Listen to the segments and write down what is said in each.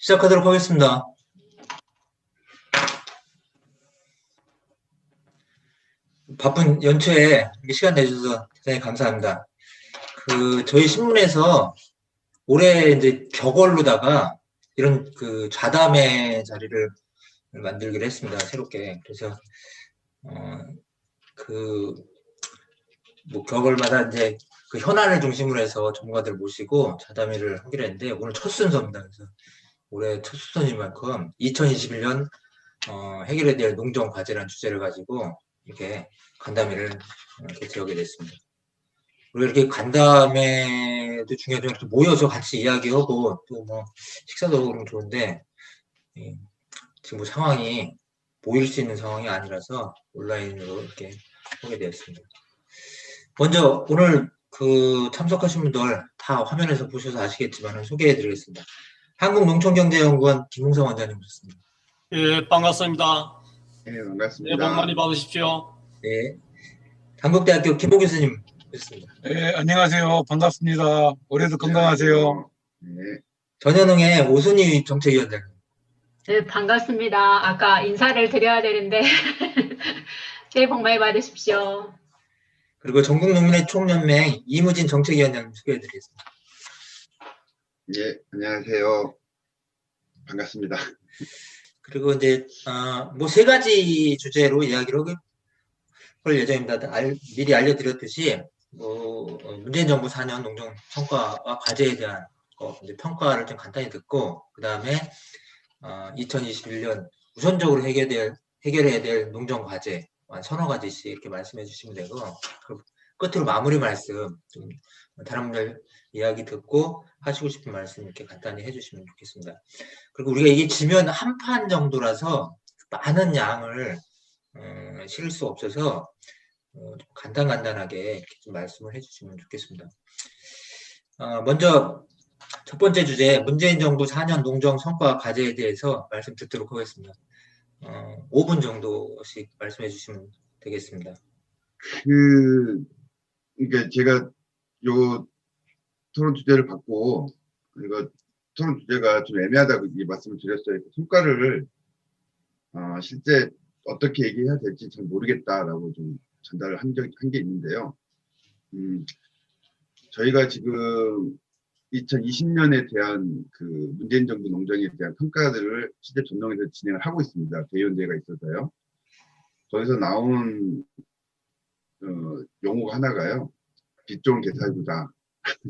시작하도록 하겠습니다. 바쁜 연초에 시간 내주셔서 대단히 감사합니다. 저희 신문에서 올해 이제 벽걸로다가 이런 좌담회 자리를 만들기로 했습니다. 새롭게. 그래서, 벽걸마다 이제 현안을 중심으로 해서 전문가들 모시고 좌담회를 하기로 했는데, 오늘 첫 순서입니다. 그래서 올해 첫 순서인 만큼 2021년 해결해야 될 농정 과제라는 주제를 가지고 이렇게 간담회를 개최하게 됐습니다. 우리가 이렇게 간담회도 중요하지만 모여서 같이 이야기하고 또 뭐 식사도 하고 그러면 좋은데 지금 상황이 모일 수 있는 상황이 아니라서 온라인으로 이렇게 하게 되었습니다. 먼저 오늘 참석하신 분들 다 화면에서 보셔서 아시겠지만 소개해 드리겠습니다. 한국농촌경제연구원 김홍성 원장님 오셨습니다. 예, 반갑습니다. 네, 반갑습니다. 복 많이 받으십시오. 네. 한국대학교 김호 교수님 오셨습니다. 네, 안녕하세요. 반갑습니다. 올해도 건강하세요. 네. 전현웅의 오순희 정책위원장님. 네, 반갑습니다. 아까 인사를 드려야 되는데 새해 복 많이 받으십시오. 그리고 전국농민의 총연맹 이무진 정책위원장님 소개해드리겠습니다. 네, 안녕하세요. 반갑습니다. 그리고 이제 세 가지 주제로 이야기를 할 예정입니다. 미리 알려드렸듯이 문재인 정부 4년 농정 성과와 과제에 대한 이제 평가를 좀 간단히 듣고 그 다음에 2021년 우선적으로 해결해야 될 농정 과제 한 서너 가지씩 이렇게 말씀해 주시면 되고 끝으로 마무리 말씀 좀 다른 분들 이야기 듣고 하시고 싶은 말씀 이렇게 간단히 해주시면 좋겠습니다. 그리고 우리가 이게 지면 한 판 정도라서 많은 양을 실을 수 없어서 간단하게 이렇게 좀 말씀을 해주시면 좋겠습니다. 먼저 첫 번째 주제 문재인 정부 4년 농정 성과 과제에 대해서 말씀 듣도록 하겠습니다. 5분 정도씩 말씀해 주시면 되겠습니다. 그러니까 제가 요 토론 주제를 받고 이거 토론 주제가 좀 애매하다고 말씀을 드렸어요. 성과를 실제 어떻게 얘기해야 될지 잘 모르겠다라고 좀 전달을 한 게 있는데요. 저희가 지금 2020년에 대한 문재인 정부 농정에 대한 평가들을 실제 전농에서 진행을 하고 있습니다. 대의원대회가 있어서요. 거기서 나온 용어가 하나가요. 빛 좋은 개살구다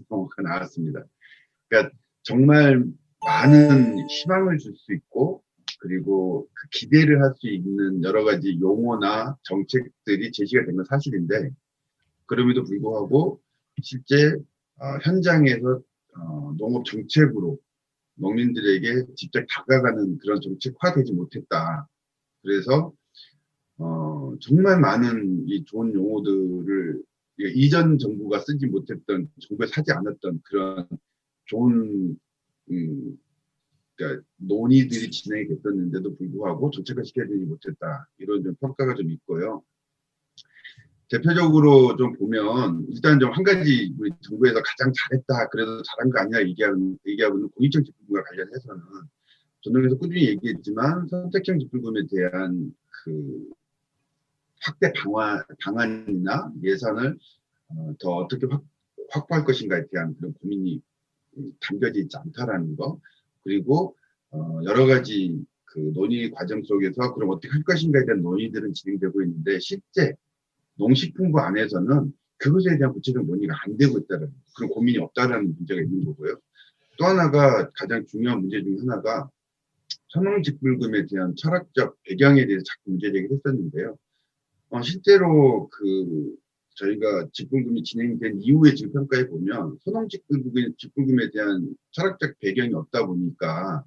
용어가 나왔습니다. 그러니까 정말 많은 희망을 줄 수 있고 그리고 기대를 할 수 있는 여러 가지 용어나 정책들이 제시가 된 건 사실인데 그럼에도 불구하고 실제 현장에서 농업 정책으로 농민들에게 직접 다가가는 그런 정책화되지 못했다. 그래서 정말 많은 이 좋은 용어들을 이전 정부가 쓰지 못했던 정부에 사지 않았던 그런 좋은 그러니까 논의들이 진행이 됐었는데도 불구하고 정책화 시켜주지 못했다. 이런 좀 평가가 좀 있고요. 대표적으로 좀 보면 일단 좀 한 가지 우리 정부에서 가장 잘했다 그래도 잘한 거 아니야 얘기하고 있는 공익적 직불금과 관련해서는 전통에서 꾸준히 얘기했지만 선택형 직불금에 대한 확대 방안이나 예산을 더 어떻게 확보할 것인가에 대한 그런 고민이 담겨져 있지 않다라는 거 그리고 여러 가지 논의 과정 속에서 그럼 어떻게 할 것인가에 대한 논의들은 진행되고 있는데 실제 농식품부 안에서는 그것에 대한 구체적 논의가 안 되고 있다는 그런 고민이 없다라는 문제가 있는 거고요. 또 하나가 가장 중요한 문제 중에 하나가 선농직불금에 대한 철학적 배경에 대해서 자꾸 문제 제기를 했었는데요. 실제로 저희가 직불금이 진행된 이후에 지금 평가해 보면 선농직불금에 대한 철학적 배경이 없다 보니까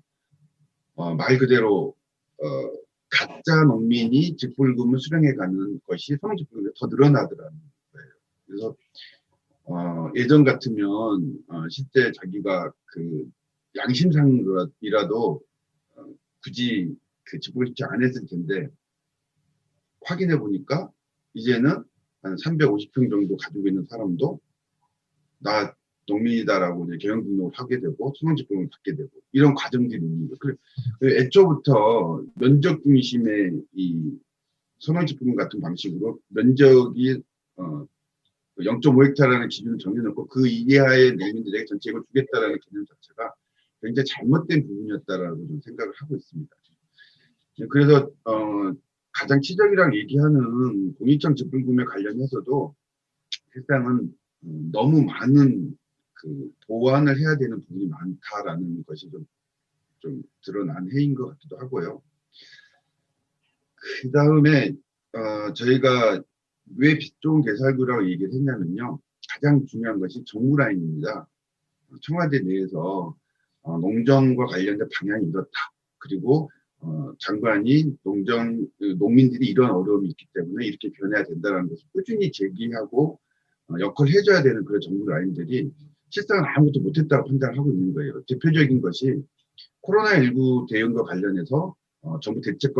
말 그대로 가짜 농민이 직불금을 수령해가는 것이 선농직불금이 더 늘어나더라는 거예요. 그래서 예전 같으면 실제 자기가 양심상이라도 굳이 직불금 신청 안 했을 텐데 확인해 보니까 이제는 한 350평 정도 가지고 있는 사람도 나 농민이다라고 이제 경영 등록을 하게 되고 선원직분을 받게 되고 이런 과정들이 있는 거예요. 애초부터 면적 중심의 이 선원직분 같은 방식으로 면적이 0.5헥타라는 기준을 정해놓고 그 이하의 농민들에게 전체적으로 주겠다라는 개념 자체가 굉장히 잘못된 부분이었다라고 좀 생각을 하고 있습니다. 그래서 가장 치적이라고 얘기하는 공익청 직불구매 관련해서도 실상은 너무 많은 그 보완을 해야 되는 부분이 많다라는 것이 좀 드러난 해인 것 같기도 하고요. 그 다음에 저희가 왜 빛 좋은 개살구라고 얘기를 했냐면요. 가장 중요한 것이 정부 라인입니다. 청와대 내에서 농정과 관련된 방향이 이렇다. 그리고 장관이 농민들이 이런 어려움이 있기 때문에 이렇게 변해야 된다는 것을 꾸준히 제기하고 역할을 해줘야 되는 그런 정부 라인들이 실상은 아무것도 못했다고 판단을 하고 있는 거예요. 대표적인 것이 코로나19 대응과 관련해서 정부 대책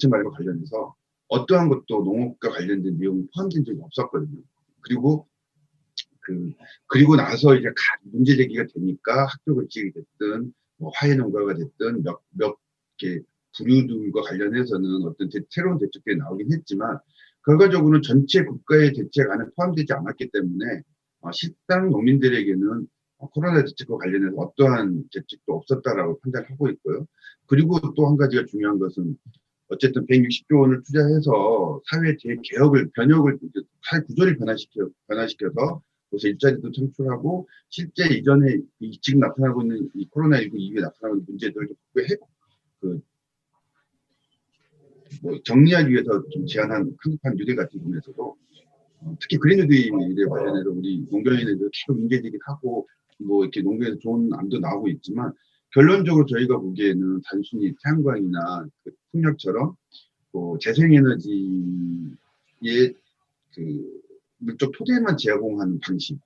마련과 관련해서 어떠한 것도 농업과 관련된 내용이 포함된 적이 없었거든요. 그리고 나서 이제 문제 제기가 되니까 학교 급식이 됐든 뭐 화훼 농가가 됐든 몇 개 부류들과 관련해서는 어떤 새로운 대책들이 나오긴 했지만 결과적으로는 전체 국가의 대책 안에 포함되지 않았기 때문에 실상 농민들에게는 코로나 대책과 관련해서 어떠한 대책도 없었다라고 판단하고 있고요. 그리고 또 한 가지가 중요한 것은 어쨌든 160조 원을 투자해서 사회 대개혁을 사회 구조를 변화시켜서 그래서 일자리도 창출하고 실제 이전에 지금 나타나고 있는 이 코로나19 이후에 나타나고 있는 문제들을 정리하기 위해서 좀 제안한 한국판 뉴딜 같은 부분에서도 특히 그린 뉴딜에 관련해서 우리 농경인들 계속 문제제기하고 뭐 이렇게 농경에서 좋은 안도 나오고 있지만 결론적으로 저희가 보기에는 단순히 태양광이나 그 풍력처럼 재생에너지의 그 물적 토대만 제공하는 방식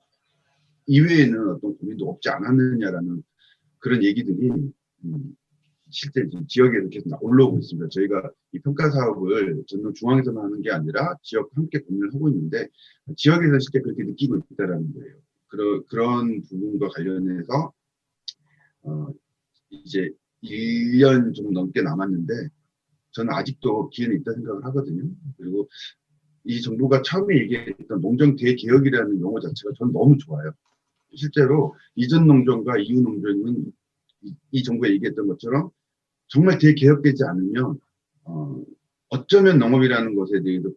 이외에는 어떤 고민도 없지 않았느냐라는 그런 얘기들이 실제 지역에서 계속 올라오고 있습니다. 저희가 이 평가 사업을 전부 중앙에서만 하는 게 아니라 지역과 함께 고민을 하고 있는데 지역에서 실제 그렇게 느끼고 있다라는 거예요. 그런 부분과 관련해서 이제 1년 좀 넘게 남았는데 저는 아직도 기회는 있다 생각을 하거든요. 그리고 이 정부가 처음에 얘기했던 농정 대개혁이라는 용어 자체가 저는 너무 좋아요. 실제로 이전 농정과 이후 농정은 이 정부가 얘기했던 것처럼 정말 대개혁되지 않으면 어쩌면 농업이라는 것에 대해서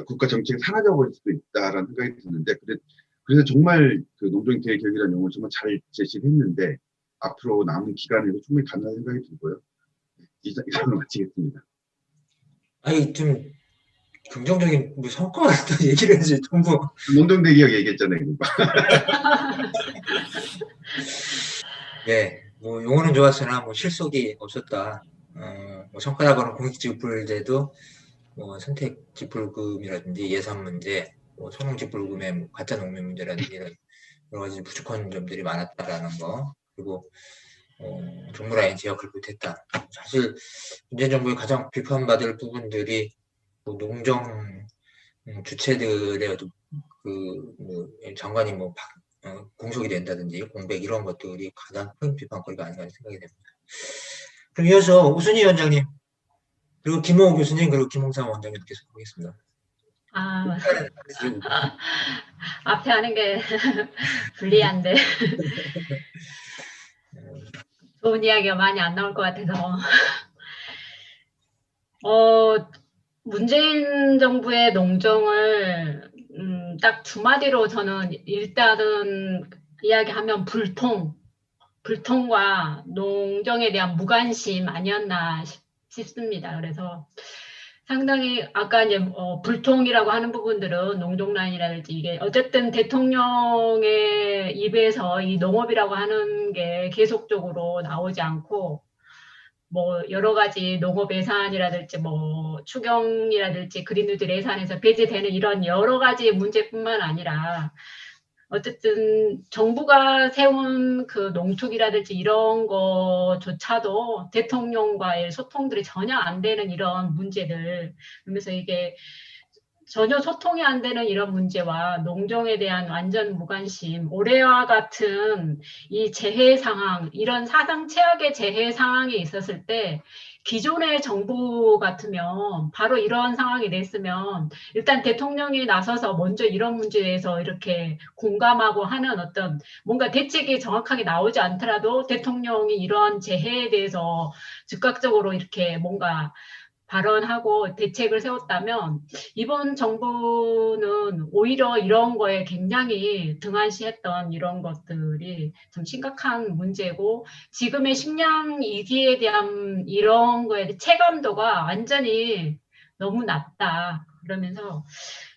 국가 정책이 사라져버릴 수도 있다라는 생각이 드는데 그래서 정말 그 농정 대개혁이라는 용어를 정말 잘 제시를 했는데 앞으로 남은 기간에도 충분히 가능한 생각이 들고요. 이상으로 마치겠습니다. 아니 좀 긍정적인 뭐 성과 같은 얘기를 해야지 전부. 농정 대개혁 얘기했잖아요. 예, 뭐 용어는 좋았으나 뭐 실속이 없었다. 뭐 성과라고는 공익지불제도 뭐 선택지불금이라든지 예산 문제, 뭐 소농지불금의 뭐 가짜 농민 문제라든지 이런 여러 가지 부족한 점들이 많았다라는 거. 그리고 정부 라인 제약을 못했다. 사실 문재인 정부의 가장 비판받을 부분들이 뭐 농정 주체들의 어떤 뭐 장관이 뭐 공석이 된다든지 공백 이런 것들이 가장 큰 비판거리가 아닌가 생각이 됩니다. 그럼 이어서 우순희 위원장님 그리고 김홍 교수님 그리고 김홍삼 원장님 계속 보겠습니다. 앞에 하는 게 불리한데 좋은 이야기가 많이 안 나올 것 같아서 문재인 정부의 농정을 딱 두 마디로 저는 일단은 이야기하면 불통과 농정에 대한 무관심 아니었나 싶습니다. 그래서 상당히 아까 이제 불통이라고 하는 부분들은 농정라인이라든지 이게 어쨌든 대통령의 입에서 이 농업이라고 하는 게 계속적으로 나오지 않고 뭐 여러 가지 농업 예산이라든지 뭐 추경이라든지 그린뉴딜 예산에서 배제되는 이런 여러 가지 문제뿐만 아니라 어쨌든 정부가 세운 그 농축이라든지 이런 거조차도 대통령과의 소통들이 전혀 안 되는 이런 문제들. 그러면서 이게 전혀 소통이 안 되는 이런 문제와 농정에 대한 완전 무관심, 올해와 같은 이 재해 상황, 이런 사상 최악의 재해 상황이 있었을 때 기존의 정부 같으면 바로 이런 상황이 됐으면 일단 대통령이 나서서 먼저 이런 문제에 대해서 이렇게 공감하고 하는 어떤 뭔가 대책이 정확하게 나오지 않더라도 대통령이 이런 재해에 대해서 즉각적으로 이렇게 뭔가 발언하고 대책을 세웠다면 이번 정부는 오히려 이런 거에 굉장히 등한시했던 이런 것들이 좀 심각한 문제고 지금의 식량 위기에 대한 이런 거에 대한 체감도가 완전히 너무 낮다. 그러면서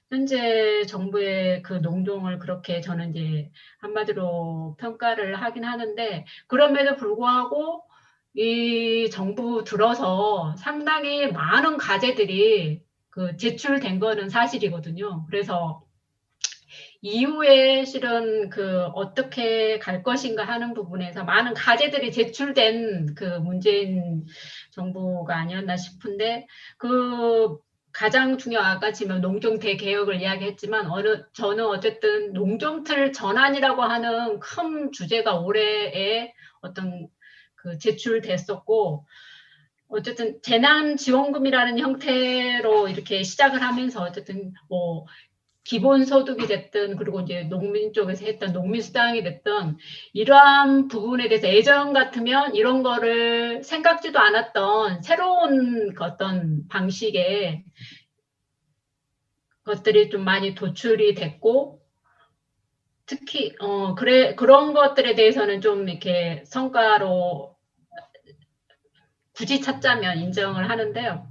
현재 정부의 그 농정을 그렇게 저는 이제 한마디로 평가를 하긴 하는데 그럼에도 불구하고 이 정부 들어서 상당히 많은 과제들이 그 제출된 거는 사실이거든요. 그래서 이후에 실은 그 어떻게 갈 것인가 하는 부분에서 많은 과제들이 제출된 그 문재인 정부가 아니었나 싶은데 그 가장 중요한 아까 지금 농정 대개혁을 이야기했지만 저는 어쨌든 농정틀 전환이라고 하는 큰 주제가 올해에 어떤 그 제출됐었고 어쨌든 재난지원금이라는 형태로 이렇게 시작을 하면서 어쨌든 뭐 기본소득이 됐든 그리고 이제 농민 쪽에서 했던 농민수당이 됐든 이러한 부분에 대해서 예전 같으면 이런 거를 생각지도 않았던 새로운 어떤 방식의 것들이 좀 많이 도출이 됐고 특히 그런 것들에 대해서는 좀 이렇게 성과로 굳이 찾자면 인정을 하는데요.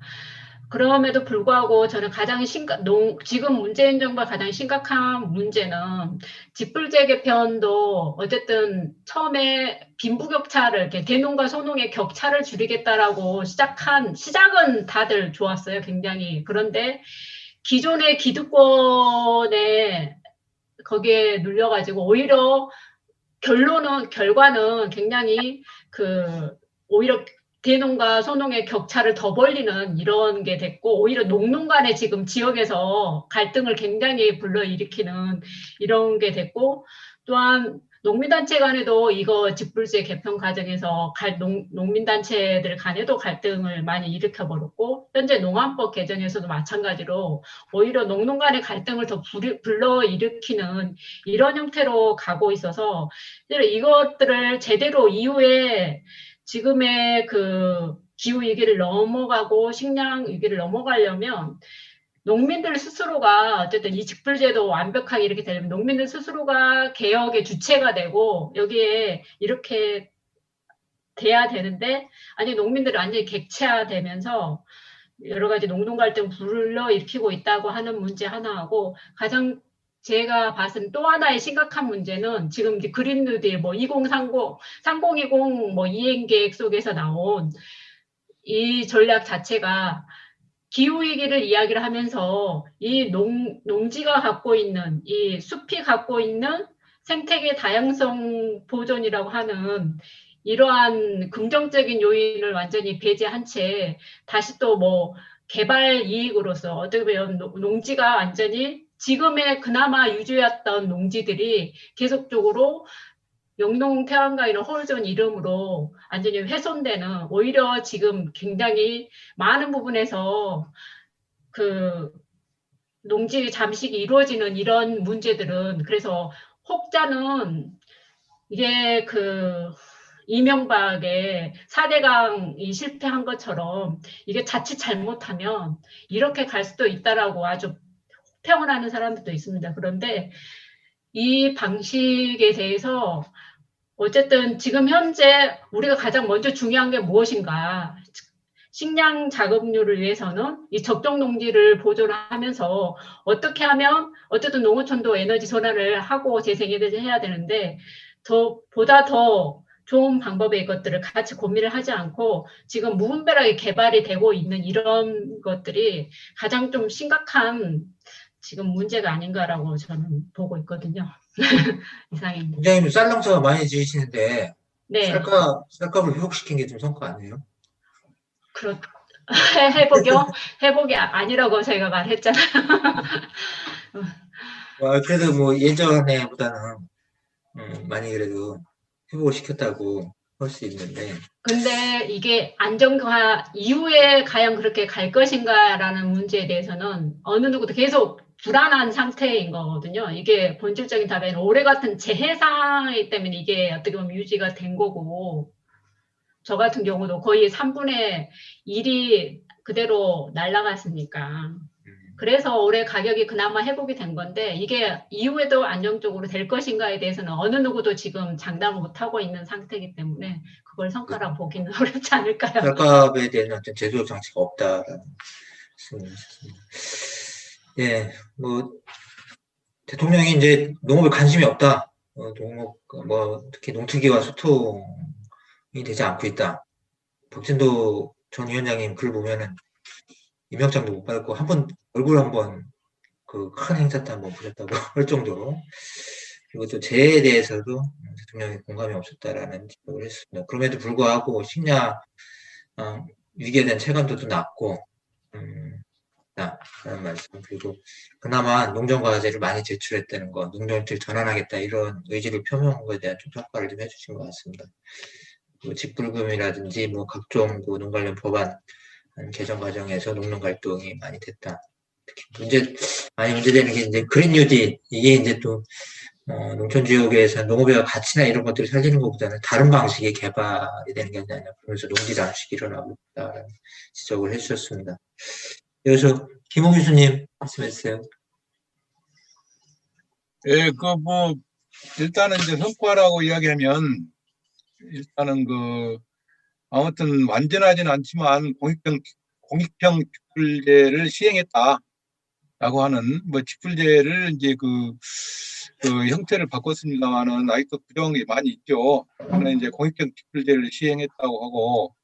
그럼에도 불구하고 저는 가장 지금 문재인 정부가 가장 심각한 문제는 직불제 개편도 어쨌든 처음에 빈부격차를 이렇게 대농과 소농의 격차를 줄이겠다라고 시작은 다들 좋았어요. 굉장히. 그런데 기존의 기득권에 거기에 눌려가지고 오히려 결과는 굉장히 오히려 대농과 소농의 격차를 더 벌리는 이런 게 됐고 오히려 농농 간에 지금 지역에서 갈등을 굉장히 불러일으키는 이런 게 됐고 또한 농민단체 간에도 이거 직불제 개편 과정에서 농민단체들 간에도 갈등을 많이 일으켜버렸고 현재 농안법 개정에서도 마찬가지로 오히려 농농 간의 갈등을 더 불러일으키는 이런 형태로 가고 있어서 이것들을 제대로 이후에 지금의 그 기후 위기를 넘어가고 식량 위기를 넘어가려면 농민들 스스로가 어쨌든 이 직불제도 완벽하게 이렇게 되려면 농민들 스스로가 개혁의 주체가 되고 여기에 이렇게 돼야 되는데 아니 농민들이 완전히 객체화되면서 여러 가지 농농 갈등 불러일으키고 있다고 하는 문제 하나하고 가장 제가 봤을 또 하나의 심각한 문제는 지금 이제 그린 뉴딜 뭐 3020 뭐 이행 계획 속에서 나온 이 전략 자체가 기후 위기를 이야기를 하면서 이 농지가 갖고 있는 이 숲이 갖고 있는 생태계 다양성 보존이라고 하는 이러한 긍정적인 요인을 완전히 배제한 채 다시 또 뭐 개발 이익으로서 어떻게 보면 농지가 완전히 지금의 그나마 유지했던 농지들이 계속적으로 영농 태양광 이런 홀존 이름으로 완전히 훼손되는 오히려 지금 굉장히 많은 부분에서 그 농지 잠식이 이루어지는 이런 문제들은 그래서 혹자는 이게 이명박의 4대강이 실패한 것처럼 이게 자칫 잘못하면 이렇게 갈 수도 있다라고 아주 혹평을 하는 사람들도 있습니다. 그런데 이 방식에 대해서 어쨌든 지금 현재 우리가 가장 먼저 중요한 게 무엇인가? 식량 자급률을 위해서는 이 적정 농지를 보존하면서 어떻게 하면 어쨌든 농어촌도 에너지 전환을 하고 재생에너지를 해야 되는데 보다 더 좋은 방법의 것들을 같이 고민을 하지 않고 지금 무분별하게 개발이 되고 있는 이런 것들이 가장 좀 심각한 지금 문제가 아닌가라고 저는 보고 있거든요. 이상입니다. 굉장히 쌀농사가 많이 지으시는데 네. 쌀값을 회복시킨 게 좀 성과 아니에요? 회복이요? 회복이 아니라고 저희가 말했잖아요. 그래도 뭐 예전에보다는 많이 그래도 회복을 시켰다고 할 수 있는데 근데 이게 안정화 이후에 과연 그렇게 갈 것인가라는 문제에 대해서는 어느 누구도 계속 불안한 상태인 거거든요. 이게 본질적인 답에는 올해 같은 재해 상황이기 때문에 이게 어떻게 보면 유지가 된 거고, 저 같은 경우도 거의 3분의 1이 그대로 날아갔으니까. 그래서 올해 가격이 그나마 회복이 된 건데, 이게 이후에도 안정적으로 될 것인가에 대해서는 어느 누구도 지금 장담을 못하고 있는 상태이기 때문에 그걸 성과라 보기는 어렵지 않을까요? 쌀값에 대한 어떤 제조 장치가 없다라는 말씀이셨습니다. 예, 뭐 대통령이 이제 농업에 관심이 없다. 농업 뭐 특히 농특위와 소통이 되지 않고 있다. 박진도 전 위원장님 글 보면은 임명장도 못 받고 얼굴 한번 그 큰 행사 때 한번 보셨다고 할 정도로, 그리고 또 재해에 대해서도 대통령이 공감이 없었다라는 지적을 했습니다. 그럼에도 불구하고 식량 위기에 대한 체감도도 낮고 라는 말씀, 그리고 그나마 농정과제를 많이 제출했다는 거, 농정을 전환하겠다 이런 의지를 표명한 것에 대한 좀 평가를 좀 해주신 것 같습니다. 그리고 직불금이라든지 뭐 각종 그 농 관련 법안 개정 과정에서 농농 갈등이 많이 됐다. 특히 많이 문제되는 게 이제 그린 뉴딜, 이게 이제 또 농촌 지역에서 농업의 가치나 이런 것들을 살리는 것보다는 다른 방식의 개발이 되는 게 아니냐, 그러면서 농지 잠식이 일어나고 있다라는 지적을 해주셨습니다. 여기서 김호 교수님 말씀해주세요. 예, 일단은 이제 성과라고 이야기하면, 일단은 아무튼 완전하지는 않지만 공익평 직불제를 시행했다라고 하는, 직불제를 이제 그 형태를 바꿨습니다만은 아직도 부정이 많이 있죠. 그러나 이제 공익평 직불제를 시행했다고 하고,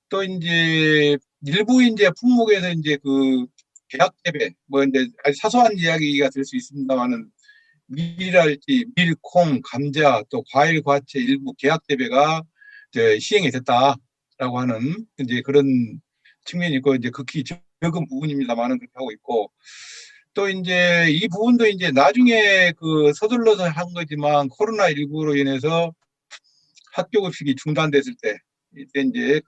또 이제 일부 이제 품목에서 이제 계약 재배, 이제 아주 사소한 이야기가 될 수 있습니다만은 밀이랄지 밀, 콩, 감자, 또 과일, 과채 일부 계약 재배가 이제 시행이 됐다라고 하는 이제 그런 측면이 있고, 이제 극히 적은 부분입니다만은 그렇게 하고 있고, 또 이제 이 부분도 이제 나중에 서둘러서 한 거지만 코로나19로 인해서 학교 급식이 중단됐을 때, 이때 이제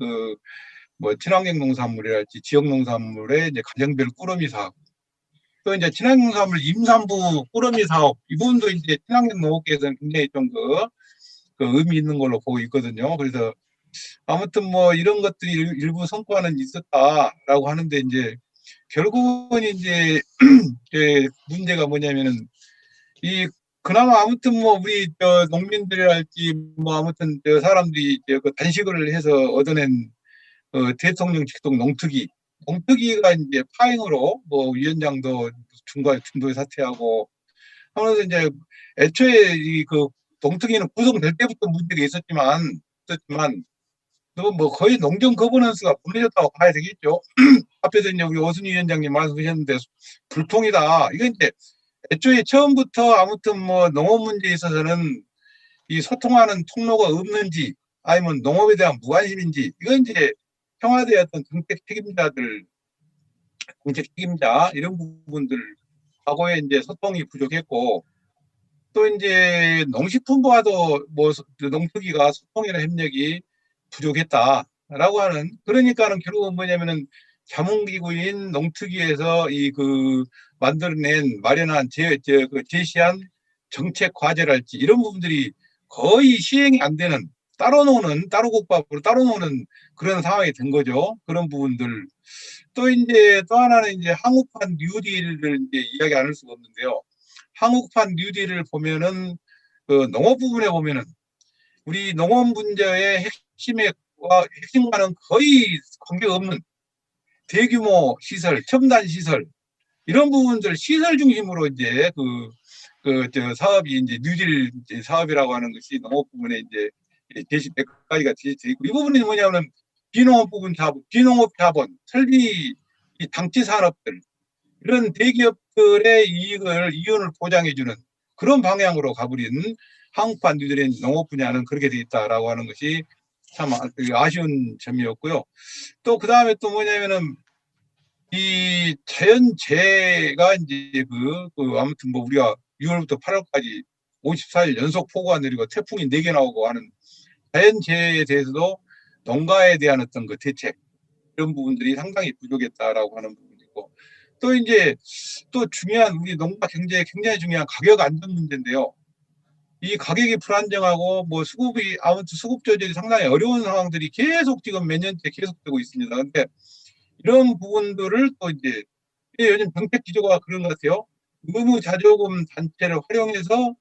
친환경 농산물이랄지 지역 농산물의 이제 가정별 꾸러미 사업, 또 이제 친환경 농산물 임산부 꾸러미 사업, 이 부분도 이제 친환경 농업계에서는 굉장히 좀 의미 있는 걸로 보고 있거든요. 그래서 아무튼 이런 것들이 일부 성과는 있었다라고 하는데, 이제 결국은 이제 문제가 뭐냐면은 그나마 아무튼 우리 농민들이랄지 아무튼 사람들이 단식을 해서 얻어낸 대통령 직속 농특위가 이제 파행으로 위원장도 중도에 사퇴하고 하면서, 이제 애초에 농특위는 구성될 때부터 문제가 있었지만 거의 농정 거버넌스가 무너졌다고 봐야 되겠죠. 앞에서 이제 우리 오순희 위원장님 말씀하셨는데 불통이다. 이건 이제 애초에 처음부터 아무튼 농업 문제에 있어서는 이 소통하는 통로가 없는지, 아니면 농업에 대한 무관심인지, 이건 이제 청와대 어떤 정책 책임자 이런 부분들 과거에 이제 소통이 부족했고, 또 이제 농식품부와도 농특위가 소통이나 협력이 부족했다라고 하는, 그러니까는 결국은 뭐냐면은 자문기구인 농특위에서 마련한 제시한 정책 과제랄지 이런 부분들이 거의 시행이 안 되는, 따로국밥으로 따로 노는 그런 상황이 된 거죠. 그런 부분들. 또 이제 또 하나는 이제 한국판 뉴딜을 이제 이야기 안 할 수가 없는데요. 한국판 뉴딜을 보면은 농업 부분에 보면은 우리 농업 문제의 핵심과는 거의 관계가 없는 대규모 시설, 첨단 시설, 이런 부분들 시설 중심으로 이제 사업이 이제 뉴딜 사업이라고 하는 것이 농업 부분에 이제 제시 몇 가지가 제시되어 있고, 이 부분이 뭐냐면 비농업 부분 비농업 자본, 설비, 이 당치 산업들, 이런 대기업들의 이윤을 보장해주는 그런 방향으로 가버린 한국판 뉴딜의 농업 분야는 그렇게 되어 있다라고 하는 것이 참 아쉬운 점이었고요. 또 그 다음에 또 뭐냐면은 이 자연재해가 이제 아무튼 뭐 우리가 6월부터 8월까지 54일 연속 폭우가 내리고 태풍이 4개 나오고 하는 자연재해에 대해서도 농가에 대한 어떤 그 대책 이런 부분들이 상당히 부족했다라고 하는 부분이 있고, 또 이제 또 중요한 우리 농가 경제에 굉장히 중요한 가격 안정 문제인데요. 이 가격이 불안정하고 뭐 수급이 아무튼 수급 조절이 상당히 어려운 상황들이 계속 지금 몇 년째 계속되고 있습니다. 근데 이런 부분들을 또 이제 요즘 정책 기조가 그런 것 같아요. 의무 자조금 단체를 활용해서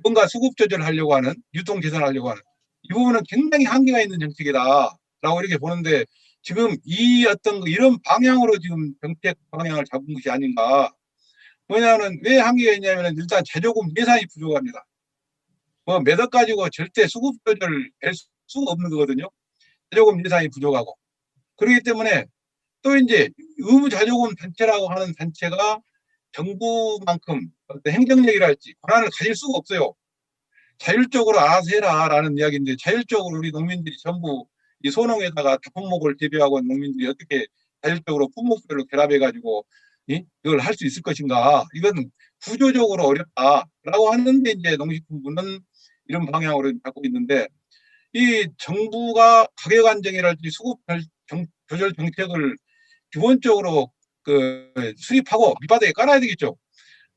뭔가 수급 조절을 하려고 하는, 유통 개선하려고 하는 이 부분은 굉장히 한계가 있는 정책이다라고 이렇게 보는데, 지금 이 어떤 이런 방향으로 지금 정책 방향을 잡은 것이 아닌가. 뭐냐면 왜 한계가 있냐면 일단 재조금 예산이 부족합니다. 뭐 몇 억 가지고 절대 수급 조절을 할 수가 없는 거거든요. 재조금 예산이 부족하고. 그렇기 때문에 또 이제 의무자조금 단체라고 하는 단체가 정부만큼 어떤 행정력이랄지 권한을 가질 수가 없어요. 자율적으로 알아서 해라라는 이야기인데, 자율적으로 우리 농민들이 전부 이 소농에다가 품목을 재배하고 있는 농민들이 어떻게 자율적으로 품목별로 결합해가지고 이걸 할 수 있을 것인가? 이건 구조적으로 어렵다라고 하는데, 이제 농식품부는 이런 방향으로 갖고 있는데, 이 정부가 가격 안정이랄지 수급 조절 정책을 기본적으로 수립하고 밑바닥에 깔아야 되겠죠.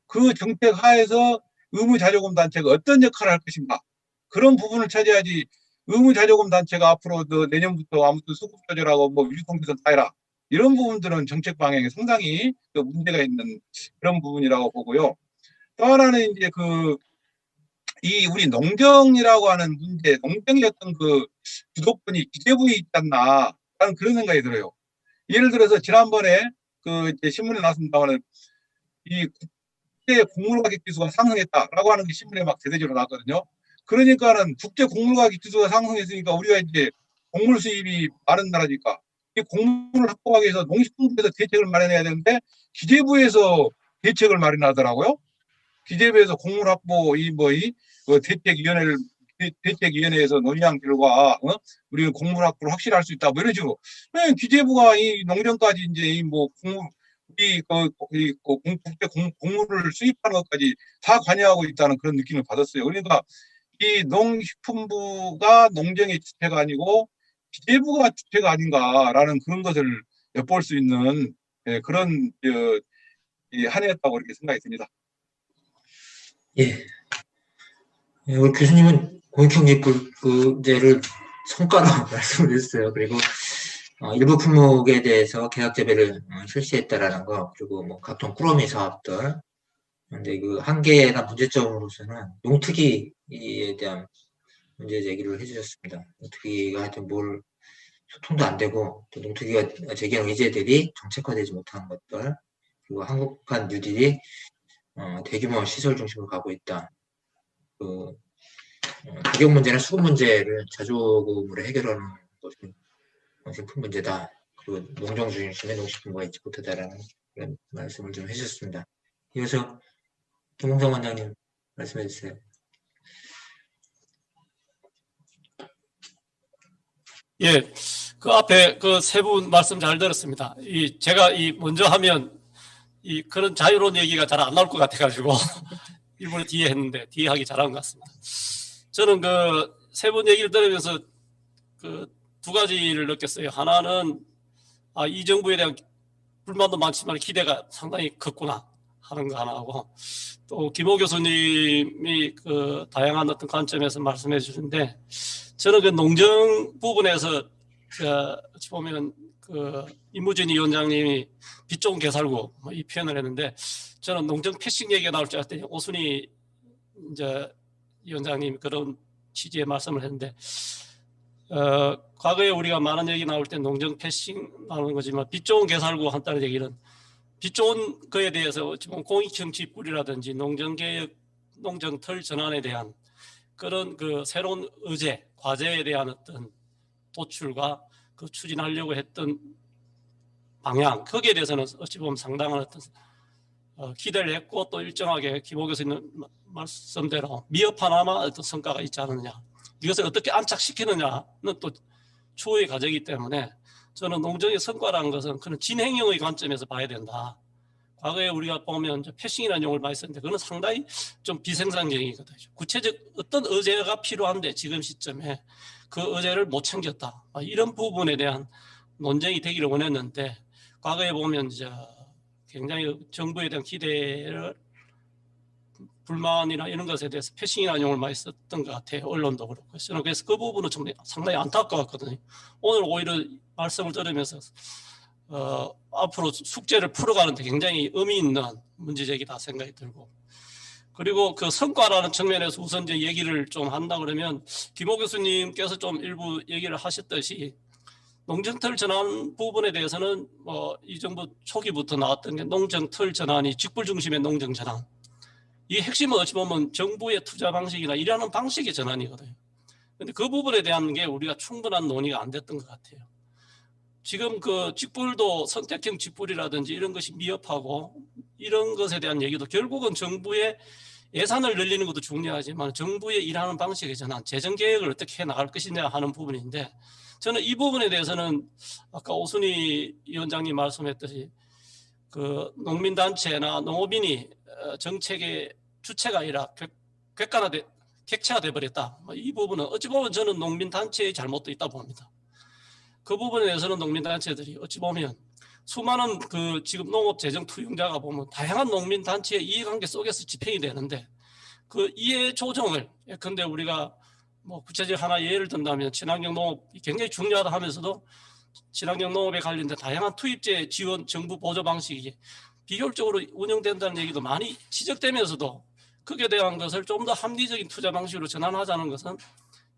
그 정책 하에서 의무자조금 단체가 어떤 역할을 할 것인가, 그런 부분을 찾아야지. 의무자조금 단체가 앞으로 내년부터 아무튼 수급 조절하고 뭐 유통개선 다 해라, 이런 부분들은 정책 방향에 상당히 문제가 있는 그런 부분이라고 보고요. 또 하나는 이제 이 우리 농정이라고 하는 문제, 농정의 어떤 주도권이 기재부에 있지 않나 라는 그런 생각이 들어요. 예를 들어서 지난번에 이제 신문에 나왔습니다만, 이 국제 곡물가격 지수가 상승했다라고 하는 게 신문에 막 대대적으로 나왔거든요. 그러니까는 국제 곡물가격 지수가 상승했으니까 우리가 이제 곡물 수입이 많은 나라니까 이 곡물을 확보하기 위해서 농식품부에서 대책을 마련해야 되는데 기재부에서 대책을 마련하더라고요. 기재부에서 곡물 확보 대책위원회에서 논의한 결과 우리는 곡물 확보를 확실히 할 수 있다, 뭐 이런 식으로. 기재부가 이 농정까지 이제 국제 곡물을 수입하는 것까지 다 관여하고 있다는 그런 느낌을 받았어요. 그러니까 이 농식품부가 농정의 주체가 아니고 기재부가 주체가 아닌가라는 그런 것을 엿볼 수 있는 그런 한 해였다고 이렇게 생각이 듭니다. 예. 우리 교수님은 공익경제제를 성과로 말씀을 했어요. 그리고 일부 품목에 대해서 계약 재배를 실시했다라는 거, 그리고 뭐 각종 꾸러미 사업들. 근데 그 한계나 문제점으로서는 농특위에 대한 문제 제기를 해주셨습니다. 농특위가 하여튼 소통도 안 되고, 또 농특위가 제기한 의제들이 정책화되지 못한 것들, 그리고 한국판 뉴딜이 대규모 시설 중심으로 가고 있다. 가격 문제나 수급 문제를 자조금으로 해결하는 것이 농식품 문제다. 그리고 농정 중심의 농식품과 있지 못하다라는 그런 말씀을 좀 해주셨습니다. 이어서 김홍성 원장님 말씀해 주세요. 예, 그 앞에 세 분 말씀 잘 들었습니다. 제가 먼저 하면 그런 자유로운 얘기가 잘 안 나올 것 같아가지고 일부러 뒤에 했는데 뒤에 하기 잘한 것 같습니다. 저는 세 분 얘기를 들으면서 두 가지를 느꼈어요. 하나는 이 정부에 대한 불만도 많지만 기대가 상당히 컸구나 하는 거 하나하고, 또 김호 교수님이 다양한 어떤 관점에서 말씀해 주는데, 저는 농정 부분에서 어찌 보면 이무진 위원장님이 빛 좋은 개살구 이 표현을 했는데, 저는 농정 패싱 얘기가 나올 줄 알았더니 오순희 이제 위원장님 그런 취지의 말씀을 했는데, 과거에 우리가 많은 얘기 나올 때 농정 패싱 나오는 거지만 빛 좋은 개살구 한다는 얘기는 빛 좋은 거에 대해서 지금 공익정치 뿌리라든지 농정개혁, 농정털 전환에 대한 그런 새로운 의제, 과제에 대한 어떤 도출과 추진하려고 했던 방향, 거기에 대해서는 어찌 보면 상당한 어떤 기대를 했고, 또 일정하게 김호 교수님 말씀대로 미흡하나마 어떤 성과가 있지 않느냐, 이것을 어떻게 안착시키느냐는 또 추후의 과정이기 때문에 저는 농정의 성과라는 것은 그런 진행형의 관점에서 봐야 된다. 과거에 우리가 보면 이제 패싱이라는 용어를 많이 썼는데 그건 상당히 좀 비생산적이거든요. 구체적 어떤 의제가 필요한데 지금 시점에 그 의제를 못 챙겼다. 이런 부분에 대한 논쟁이 되기를 원했는데 과거에 보면 이제 굉장히 정부에 대한 기대를 불만이나 이런 것에 대해서 패싱이라는 용어를 많이 썼던 것 같아요. 언론도 그렇고. 저는 그래서 그 부분은 좀 상당히 안타까웠거든요. 오늘 오히려 말씀을 들으면서 앞으로 숙제를 풀어가는데 굉장히 의미 있는 문제제기다 생각이 들고, 그리고 그 성과라는 측면에서 우선 이제 얘기를 좀 한다 그러면 김호 교수님께서 좀 일부 얘기를 하셨듯이 농정틀 전환 부분에 대해서는 이 정부 초기부터 나왔던 게 농정틀 전환이 직불 중심의 농정 전환. 이 핵심은 어찌 보면 정부의 투자 방식이나 일하는 방식의 전환이거든요. 근데 그 부분에 대한 게 우리가 충분한 논의가 안 됐던 것 같아요. 지금 그 직불도 선택형 직불이라든지 이런 것이 미흡하고 이런 것에 대한 얘기도 결국은 정부의 예산을 늘리는 것도 중요하지만 정부의 일하는 방식의 전환, 재정 계획을 어떻게 해 나갈 것이냐 하는 부분인데 저는 이 부분에 대해서는 아까 오순희 위원장님 말씀했듯이 그 농민단체나 농업인이 정책의 주체가 아니라 객체가 돼버렸다. 이 부분은 어찌 보면 저는 농민단체의 잘못도 있다고 봅니다. 그 부분에 대해서는 농민단체들이 어찌 보면 수많은 그 지금 농업 재정 투영자가 보면 다양한 농민단체의 이해관계 속에서 집행이 되는데 그 이해 조정을, 근데 우리가 뭐 구체적 하나 예를 든다면 친환경 농업이 굉장히 중요하다 하면서도 친환경 농업에 관련된 다양한 투입제 지원 정부 보조 방식이 비효율적으로 운영된다는 얘기도 많이 지적되면서도 거기에 대한 것을 좀 더 합리적인 투자 방식으로 전환하자는 것은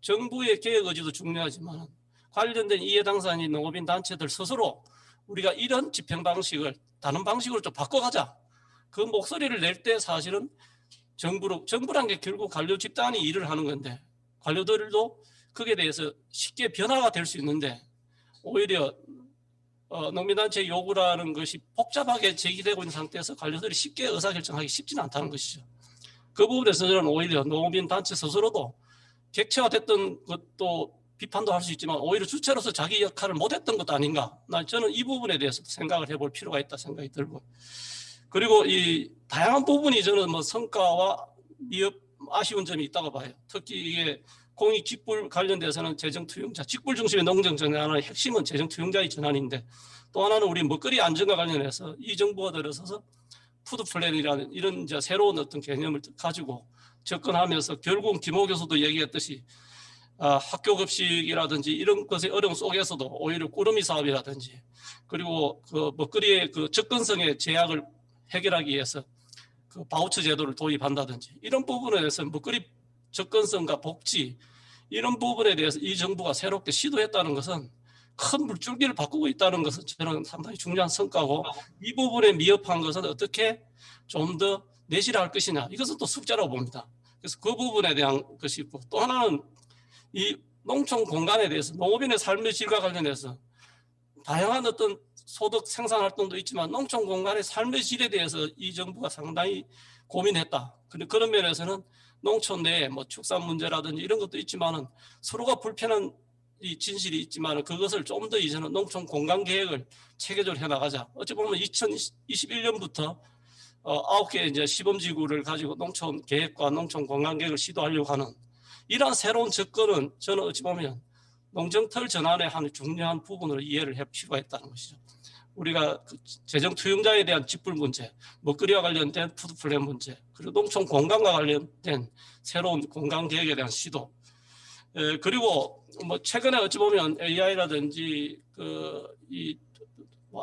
정부의 계획 의지도 중요하지만 관련된 이해 당사자인 농업인 단체들 스스로 우리가 이런 집행 방식을 다른 방식으로 좀 바꿔가자. 그 목소리를 낼 때 사실은 정부란 게 결국 관료 집단이 일을 하는 건데 관료들도 거기에 대해서 쉽게 변화가 될 수 있는데 오히려 농민단체 요구라는 것이 복잡하게 제기되고 있는 상태에서 관료들이 쉽게 의사결정하기 쉽지는 않다는 것이죠. 그 부분에서 저는 오히려 농업인 단체 스스로도 객체화됐던 것도 비판도 할 수 있지만 오히려 주체로서 자기 역할을 못했던 것도 아닌가. 저는 이 부분에 대해서 생각을 해볼 필요가 있다 생각이 들고, 그리고 이 다양한 부분이 저는 뭐 성과와 미흡 아쉬운 점이 있다고 봐요. 특히 이게 공익 직불 관련돼서는 재정 투영자, 직불 중심의 농정 전환의 핵심은 재정 투영자의 전환인데 또 하나는 우리 먹거리 안정과 관련해서 이 정부가 들어서서 푸드 플랜이라는 이런 이제 새로운 어떤 개념을 가지고 접근하면서 결국은 김호 교수도 얘기했듯이 학교 급식이라든지 이런 것의 어려움 속에서도 오히려 꾸러미 사업이라든지 그리고 그 먹거리의 그 접근성의 제약을 해결하기 위해서 그 바우처 제도를 도입한다든지 이런 부분에 대해서 먹거리 접근성과 복지 이런 부분에 대해서 이 정부가 새롭게 시도했다는 것은 큰 물줄기를 바꾸고 있다는 것은 저는 상당히 중요한 성과고 이 부분에 미흡한 것은 어떻게 좀 더 내실할 것이냐 이것은 또 숙제라고 봅니다. 그래서 그 부분에 대한 것이 있고 또 하나는 이 농촌 공간에 대해서 농업인의 삶의 질과 관련해서 다양한 어떤 소득 생산 활동도 있지만 농촌 공간의 삶의 질에 대해서 이 정부가 상당히 고민했다. 그런 면에서는 농촌 내에 뭐 축산 문제라든지 이런 것도 있지만은 서로가 불편한 이 진실이 있지만 그것을 좀 더 이제는 농촌 공간 계획을 체계적으로 해나가자. 어찌 보면 2021년부터 9개 이제 시범지구를 가지고 농촌 계획과 농촌 공간 계획을 시도하려고 하는 이러한 새로운 접근은 저는 어찌 보면 농정틀 전환의 한 중요한 부분으로 이해를 할 필요가 있다는 것이죠. 우리가 그 재정 투영자에 대한 직불 문제, 먹거리와 관련된 푸드플랜 문제, 그리고 농촌 공간과 관련된 새로운 공간 계획에 대한 시도, 그리고 뭐 최근에 어찌 보면 AI라든지 이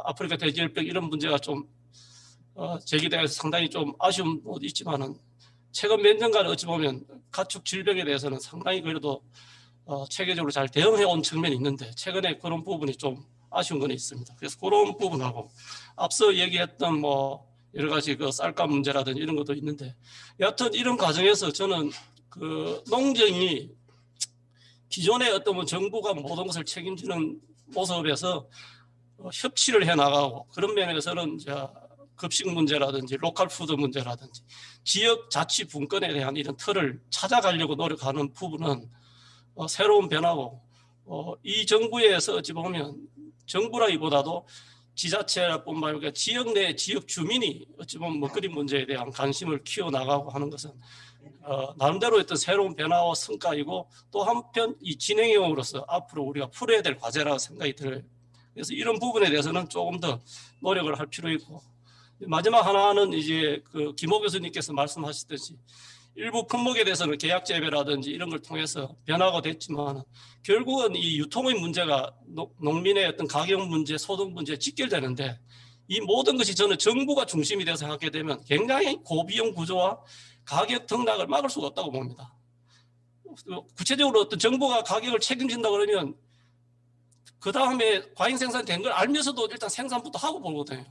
아프리카 돼지열병 이런 문제가 좀 제기돼서 상당히 좀 아쉬운 것도 있지만은 최근 몇 년간 어찌 보면 가축 질병에 대해서는 상당히 그래도 체계적으로 잘 대응해 온 측면이 있는데 최근에 그런 부분이 좀 아쉬운 건 있습니다. 그래서 그런 부분하고 앞서 얘기했던 뭐 여러 가지 그 쌀값 문제라든지 이런 것도 있는데 여하튼 이런 과정에서 저는 그 농정이 기존의 어떤 정부가 모든 것을 책임지는 모습에서 협치를 해 나가고 그런 면에서는 이제 급식 문제라든지 로컬 푸드 문제라든지 지역 자치 분권에 대한 이런 틀을 찾아가려고 노력하는 부분은 새로운 변화고 이 정부에서 어찌 보면 정부라기보다도 지자체뿐만 아니라 지역 내 지역 주민이 어찌 보면 먹거리 문제에 대한 관심을 키워나가고 하는 것은 나름대로 어떤 새로운 변화와 성과이고 또 한편 이 진행형으로서 앞으로 우리가 풀어야 될 과제라고 생각이 들어요. 그래서 이런 부분에 대해서는 조금 더 노력을 할 필요 있고 마지막 하나는 이제 그 김호 교수님께서 말씀하셨듯이 일부 품목에 대해서는 계약 재배라든지 이런 걸 통해서 변화가 됐지만 결국은 이 유통의 문제가 농민의 어떤 가격 문제, 소득 문제에 직결되는데 이 모든 것이 저는 정부가 중심이 돼서 하게 되면 굉장히 고비용 구조와 가격 등락을 막을 수가 없다고 봅니다. 구체적으로 어떤 정부가 가격을 책임진다 그러면 그 다음에 과잉 생산된 걸 알면서도 일단 생산부터 하고 보거든요.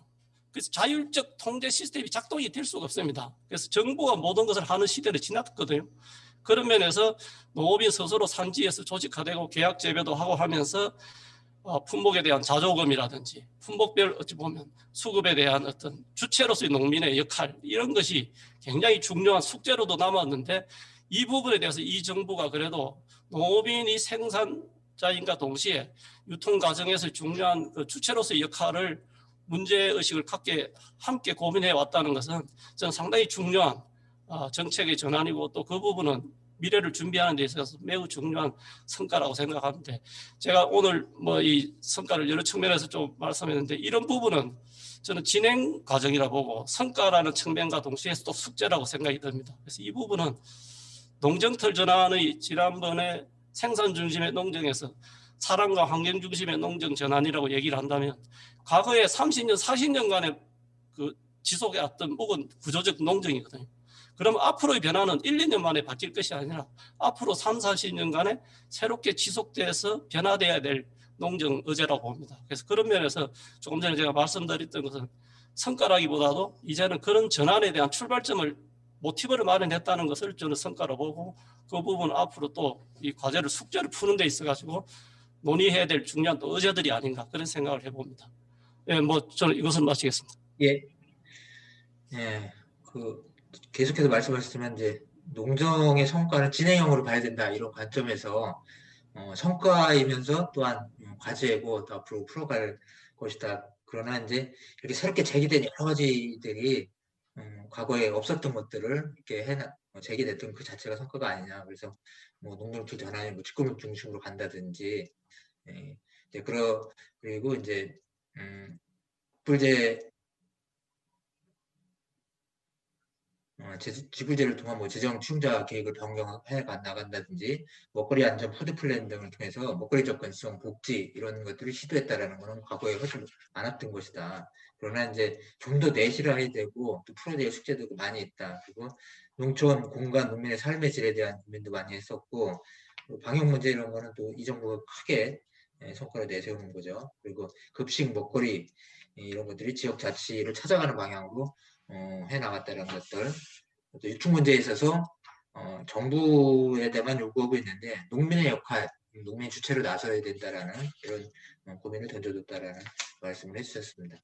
그래서 자율적 통제 시스템이 작동이 될 수가 없습니다. 그래서 정부가 모든 것을 하는 시대를 지났거든요. 그런 면에서 농업인 스스로 산지에서 조직화되고 계약 재배도 하고 하면서 품목에 대한 자조금이라든지 품목별 어찌 보면 수급에 대한 어떤 주체로서의 농민의 역할 이런 것이 굉장히 중요한 숙제로도 남았는데 이 부분에 대해서 이 정부가 그래도 농업인이 생산자인과 동시에 유통 과정에서 중요한 그 주체로서의 역할을 문제의식을 갖게 함께 고민해 왔다는 것은 저는 상당히 중요한 정책의 전환이고 또 그 부분은 미래를 준비하는 데 있어서 매우 중요한 성과라고 생각하는데 제가 오늘 뭐 이 성과를 여러 측면에서 좀 말씀했는데 이런 부분은 저는 진행 과정이라 보고 성과라는 측면과 동시에 또 숙제라고 생각이 듭니다. 그래서 이 부분은 농정털 전환의 지난번에 생산 중심의 농정에서 사람과 환경 중심의 농정 전환이라고 얘기를 한다면 과거에 30년, 40년간의 그 지속해왔던 혹은 구조적 농정이거든요. 그럼 앞으로의 변화는 1, 2년 만에 바뀔 것이 아니라 앞으로 3, 40년간에 새롭게 지속돼서 변화돼야 될 농정 의제라고 봅니다. 그래서 그런 면에서 조금 전에 제가 말씀드렸던 것은 성과라기보다도 이제는 그런 전환에 대한 출발점을 모티브를 마련했다는 것을 저는 성과로 보고 그 부분 앞으로 또 이 과제를 숙제를 푸는 데 있어가지고 논의해야 될 중요한 또 의제들이 아닌가 그런 생각을 해봅니다. 예, 뭐 저는 이것을 마치겠습니다. 예, 예, 계속해서 말씀하셨지만 이제 농정의 성과는 진행형으로 봐야 된다 이런 관점에서 성과이면서 또한 과제고 또 앞으로 풀어갈 것이다. 그러나 이제 이렇게 새롭게 제기된 여러 가지들이 과거에 없었던 것들을 이렇게 제기됐던 그 자체가 성과가 아니냐. 그래서 뭐 농농출 전환이 뭐 직구물 중심으로 간다든지, 예, 이제 그리고 이제 불제 지불제를 통한 뭐 재정 충자 계획을 변경해 나간다든지 먹거리 안전 푸드 플랜 등을 통해서 먹거리 접근성 복지 이런 것들을 시도했다라는 것은 과거에 훨씬 많았던 것이다. 그러나 이제 좀 더 내실을 해야 되고 또 풀어야 될 숙제도 많이 있다. 그리고 농촌 공간 농민의 삶의 질에 대한 고민도 많이 했었고 방역 문제 이런 거는 또 이 정부가 크게 성과를 내세우는 거죠. 그리고 급식 먹거리 이런 것들이 지역 자치를 찾아가는 방향으로 해나갔다는 것들. 또 유통 문제에 있어서 정부에대만 요구하고 있는데 농민의 역할, 농민 주체로 나서야 된다라는 이런 고민을 던져뒀다라는 말씀을 해주셨습니다.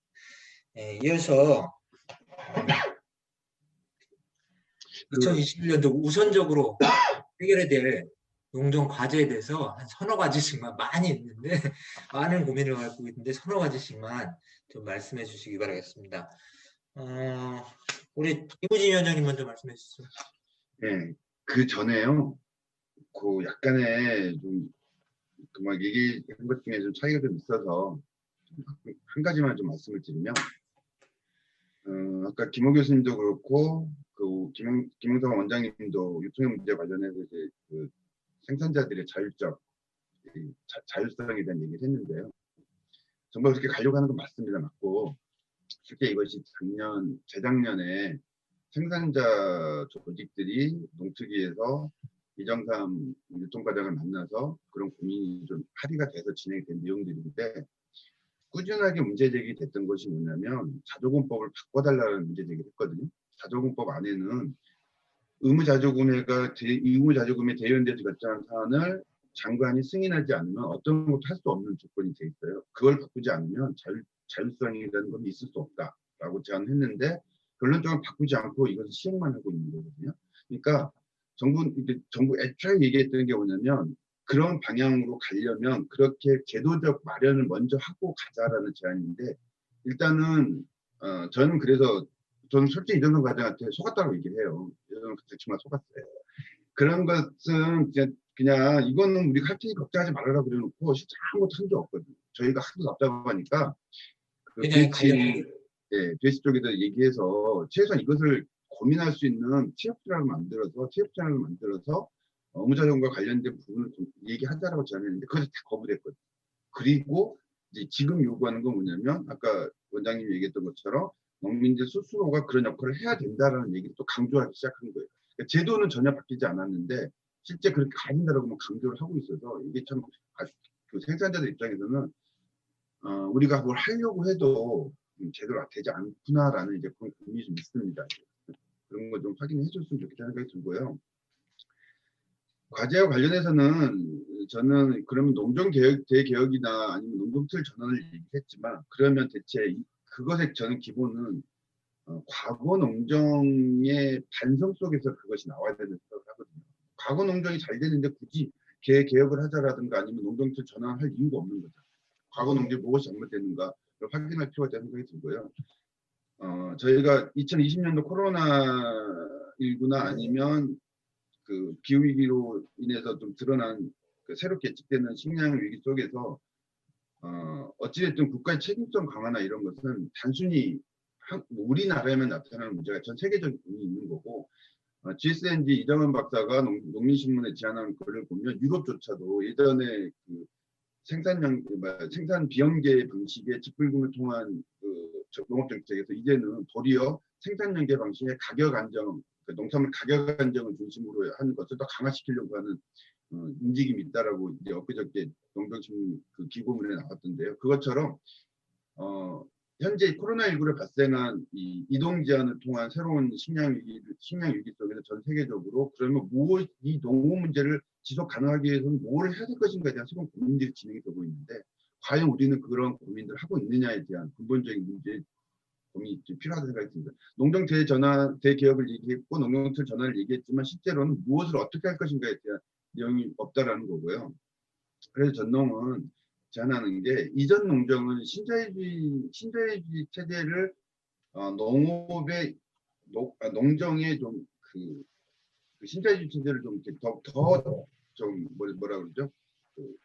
이어서 2021년도 우선적으로 해결해야 될 농정 과제에 대해서 한 서너 가지씩만 많이 있는데 많은 고민을 갖고 있는데 서너 가지씩만 좀 말씀해 주시기 바라겠습니다. 우리 이무진 위원장님 먼저 말씀해 주시죠. 네, 그 전에요. 그 약간의 좀 막 얘기한 것 중에 좀 차이가 좀 있어서 한 가지만 좀 말씀을 드리면, 아까 김호 교수님도 그렇고 그 김영삼 원장님도 유통의 문제 관련해서 이제 그 생산자들의 자율성에 대한 얘기를 했는데요. 정말 그렇게 가려고 하는 건 맞습니다. 맞고 실제 이것이 재작년에 생산자 조직들이 농특위에서 이정삼 유통과장을 만나서 그런 고민이 좀 합의가 돼서 진행이 된 내용들인데 꾸준하게 문제 제기됐던 것이 뭐냐면 자조금법을 바꿔달라는 문제 제기를 했거든요. 자조금법 안에는 의무자조금에 대연돼서 결정한 사안을 장관이 승인하지 않으면 어떤 것도 할 수 없는 조건이 돼 있어요. 그걸 바꾸지 않으면 자율성이라는 건 있을 수 없다라고 제안했는데 결론적으로 바꾸지 않고 이것을 시행만 하고 있는 거거든요. 그러니까 정부 애초에 얘기했던 게 뭐냐면 그런 방향으로 가려면 그렇게 제도적 마련을 먼저 하고 가자라는 제안인데, 일단은 저는 그래서 저는 솔직히 이정선 과장한테 속았다고 얘기를 해요. 이정선 과장 정말 속았어요. 그런 것은 그냥 이거는 우리가 할 테니 걱정하지 말아라 그래놓고 실제 아무것도 한 게 없거든요. 저희가 하도 답답하니까 그 그냥 BH 쪽에다 얘기해서 최소한 이것을 고민할 수 있는 TF 채널을 만들어서 업무자원과 관련된 부분을 좀 얘기하자라고 제안했는데 그것을 다 거부됐거든요. 그리고 이제 지금 요구하는 건 뭐냐면 아까 원장님이 얘기했던 것처럼 농민들 스스로가 그런 역할을 해야 된다라는 얘기를 또 강조하기 시작한 거예요. 그러니까 제도는 전혀 바뀌지 않았는데 실제 그렇게 가야 된다라고 강조를 하고 있어서 이게 참 그 생산자들 입장에서는 우리가 뭘 하려고 해도 제대로 되지 않구나라는 이제 그런 고민이 좀 있습니다. 그런 거 좀 확인해 줬으면 좋겠다는 생각이 들고요. 과제와 관련해서는 저는 그러면 농정개혁, 대개혁이나 아니면 농정틀 전환을 얘기했지만 그러면 대체 그것의 저는 기본은 과거 농정의 반성 속에서 그것이 나와야 되는 생각을 하거든요. 과거 농정이 잘 되는데 굳이 개혁을 하자라든가 아니면 농정틀 전환할 이유가 없는 거죠. 과거 농정이 무엇이 잘못됐는가를 확인할 필요가 있다는 생각이 들고요. 저희가 2020년도 코로나19나 아니면 그 기후위기로 인해서 좀 드러난 그 새롭게 예측되는 식량 위기 속에서 어찌됐든 국가의 책임성 강화나 이런 것은 단순히 우리나라에만 나타나는 문제가 전 세계적인 의미 있는 거고, GSNG 이정은 박사가 농민신문에 제안한 글을 보면 유럽조차도 예전에 그 생산 비연계 방식의 직불금을 통한 그 농업 정책에서 이제는 도리어 생산 연계 방식의 가격 안정, 그 농산물 가격 안정을 중심으로 하는 것을 더 강화시키려고 하는 움직임이 있다라고 이제 엊그저께 농정신문 그 기고문에 나왔던데요. 그것처럼 현재 코로나19로 발생한 이 이동 제한을 통한 새로운 식량 위기 속에서 전 세계적으로 그러면 이 농업 문제를 지속 가능하기 위해서는 뭘 해야 될 것인가에 대한 새로운 고민들이 진행이 되고 있는데 과연 우리는 그런 고민들을 하고 있느냐에 대한 근본적인 문제 고민이 필요하다는 생각이 듭니다. 농정 대개혁을 얘기했고 농정틀 전환을 얘기했지만 실제로는 무엇을 어떻게 할 것인가에 대한 내용이 없다라는 거고요. 그래서 전농은 제안하는 게 이전 농정은 신자유주의 체제를 농업의 농정의 좀 그 신자유주의 체제를 좀 좀 뭐라 그러죠? 그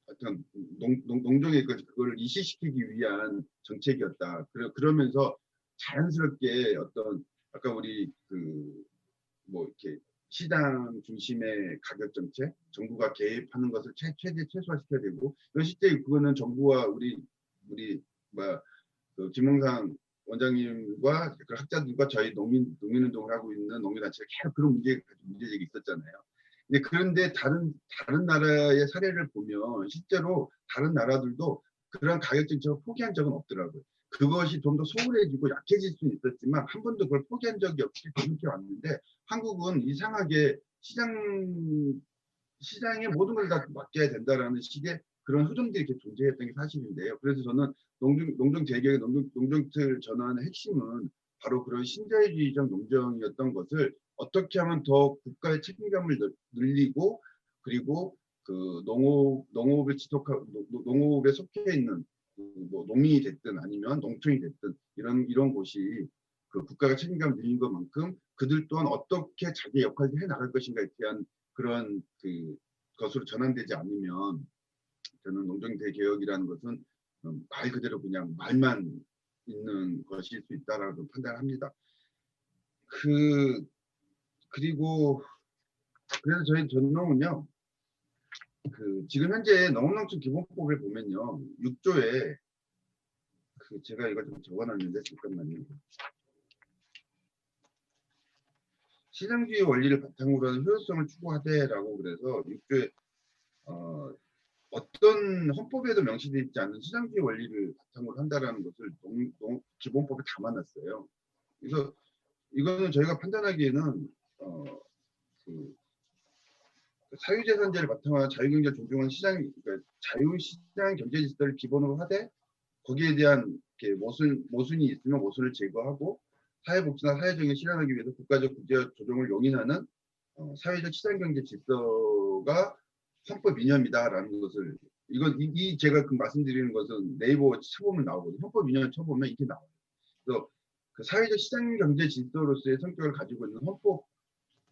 어떤 농정의 그걸 이식시키기 위한 정책이었다. 그러면서 자연스럽게 어떤 아까 우리 그 뭐 이렇게 시장 중심의 가격 정책, 정부가 개입하는 것을 최소화시켜야 되고, 이건 실제 그거는 정부와 우리 그 김홍상 원장님과 그 학자들과 저희 농민운동을 하고 있는 농민단체가 계속 그런 문제제기 있었잖아요. 그런데 다른 나라의 사례를 보면 실제로 다른 나라들도 그런 가격 정책을 포기한 적은 없더라고요. 그것이 좀 더 소홀해지고 약해질 수는 있었지만 한 번도 그걸 포기한 적이 없이 계속해 왔는데 한국은 이상하게 시장에 모든 걸 다 맡겨야 된다라는 식의 그런 흐름들이 이렇게 존재했던 게 사실인데요. 그래서 저는 농정 재개혁, 농정틀 전환의 핵심은 바로 그런 신자유주의적 농정이었던 것을 어떻게 하면 더 국가의 책임감을 늘리고 그리고 그 농업에 속해 있는 뭐 농민이 됐든 아니면 농촌이 됐든 이런 곳이 그 국가가 책임감을 늘린 것만큼 그들 또한 어떻게 자기 역할을 해 나갈 것인가에 대한 그런 그 것으로 전환되지 않으면 저는 농정 대개혁이라는 것은 말 그대로 그냥 말만 있는 것일 수 있다라고 판단합니다. 그리고 그래서 저희 전농은요. 지금 현재 농업농촌 기본법에 보면요. 6조에 제가 이거 좀 적어놨는데 잠깐만요. 시장주의 원리를 바탕으로 하는 효율성을 추구하되라고 그래서 6조에 어떤 헌법에도 명시되어 있지 않은 시장주의 원리를 바탕으로 한다라는 것을 기본법에 담아놨어요. 그래서 이거는 저희가 판단하기에는 사유재산제를 바탕으로 한 자유경제를 존중한 그러니까 자유시장 경제 질서를 기본으로 하되 거기에 대한 모순이 있으면 모순을 제거하고 사회복지나 사회정의를 실현하기 위해서 국가적 구제 조정을 용인하는 사회적 시장경제 질서가 헌법 이념이다라는 것을 제가 그 말씀드리는 것은 네이버 쳐보면 나오거든요. 헌법 이념 쳐보면 이게 나와요. 그래서 그 사회적 시장 경제 질서로서의 성격을 가지고 있는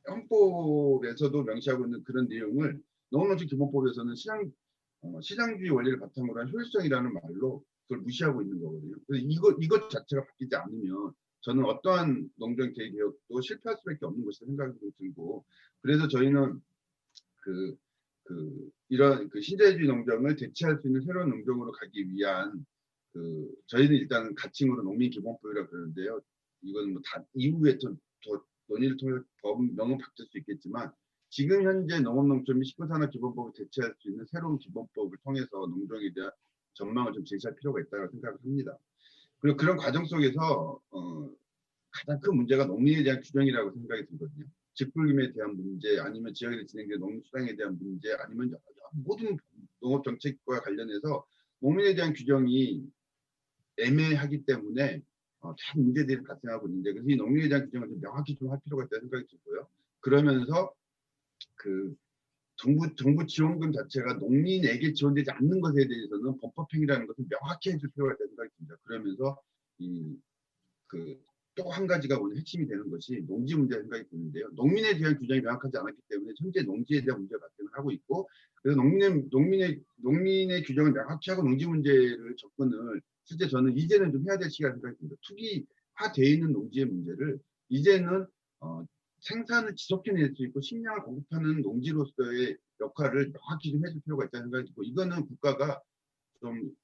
헌법에서도 명시하고 있는 그런 내용을 농업농지기본법에서는 시장주의 원리를 바탕으로 한 효율성이라는 말로 그걸 무시하고 있는 거거든요. 그래서 이것 자체가 바뀌지 않으면 저는 어떠한 농정 개혁도 실패할 수밖에 없는 것이라 생각이 들고, 그래서 저희는 이런 신자유주의 농정을 대체할 수 있는 새로운 농정으로 가기 위한 저희는 일단 가칭으로 농민기본법이라고 그러는데요. 이건 뭐 다 이후에 더 논의를 통해서 법명은 바뀔 수 있겠지만, 지금 현재 농업농촌 및 식품산업기본법을 대체할 수 있는 새로운 기본법을 통해서 농정에 대한 전망을 좀 제시할 필요가 있다고 생각을 합니다. 그리고 그런 과정 속에서 가장 큰 문제가 농민에 대한 규정이라고 생각이 들거든요. 직불금에 대한 문제, 아니면 지역에 진행되는 농수산에 대한 문제, 아니면 모든 농업 정책과 관련해서 농민에 대한 규정이 애매하기 때문에 참 문제들이 발생하고 있는데, 그래서 이 농민에 대한 규정을 좀 명확히 좀 할 필요가 있다는 생각이 들고요. 그러면서 정부 지원금 자체가 농민에게 지원되지 않는 것에 대해서는 범법행위라는 것을 명확히 해줄 필요가 있다는 생각이 듭니다. 그러면서 또 한 가지가 오늘 핵심이 되는 것이 농지 문제 생각이 드는데요. 농민에 대한 규정이 명확하지 않았기 때문에 현재 농지에 대한 문제가 발생을 하고 있고, 그래서 농민의 규정을 명확히 하고 농지 문제를 접근을 실제 저는 이제는 좀 해야 될 시기라고 생각이 듭니다. 투기화되어 있는 농지의 문제를 이제는 생산을 지속해낼 수 있고 식량을 공급하는 농지로서의 역할을 명확히 좀 해줄 필요가 있다는 생각이 들고, 이거는 국가가 좀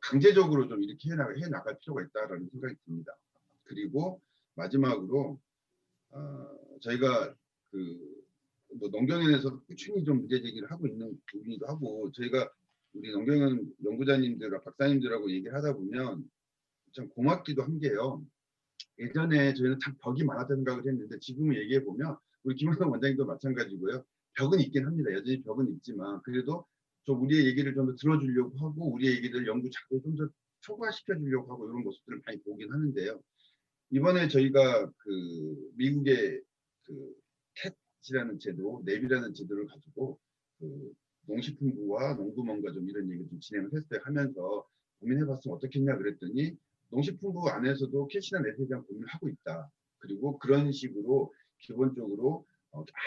강제적으로 좀 이렇게 해 나갈 필요가 있다는 생각이 듭니다. 그리고 마지막으로 저희가 뭐 농경연에서 꾸준히 좀 문제 제기를 하고 있는 부분이기도 하고, 저희가 우리 농경연 연구자님들과 박사님들하고 얘기를 하다 보면 참 고맙기도 한 게요. 예전에 저희는 참 벽이 많았다는 생각을 했는데 지금은 얘기해 보면 우리 김원성 원장님도 마찬가지고요. 벽은 있긴 합니다. 여전히 벽은 있지만 그래도 좀 우리의 얘기를 좀 더 들어주려고 하고 우리의 얘기를 연구 자료에 좀 더 초과시켜 주려고 하고 이런 모습들을 많이 보긴 하는데요. 이번에 저희가 미국의 캣이라는 제도, 냅이라는 제도를 가지고 농식품부와 농구먼과 좀 이런 얘기를 좀 진행을 했어요. 하면서 고민해봤으면 어떻겠냐 그랬더니 농식품부 안에서도 캣이나 냅에 대한 고민을 하고 있다. 그리고 그런 식으로 기본적으로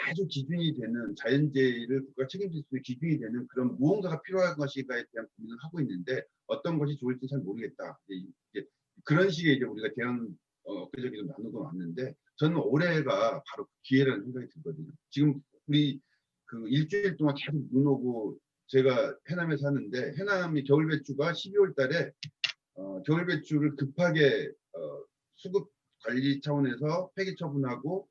아주 기준이 되는 자연재해를 국가 책임질 수 있는 기준이 되는 그런 무언가가 필요한 것인가에 대한 고민을 하고 있는데 어떤 것이 좋을지 잘 모르겠다. 이제 그런 식의 이제 우리가 대응 엊그저께 좀 나누고 왔는데 저는 올해가 바로 그 기회라는 생각이 들거든요. 지금 우리 일주일 동안 계속 눈 오고 제가 해남에 사는데 해남이 겨울 배추가 12월 달에 겨울 배추를 급하게 수급 관리 차원에서 폐기 처분하고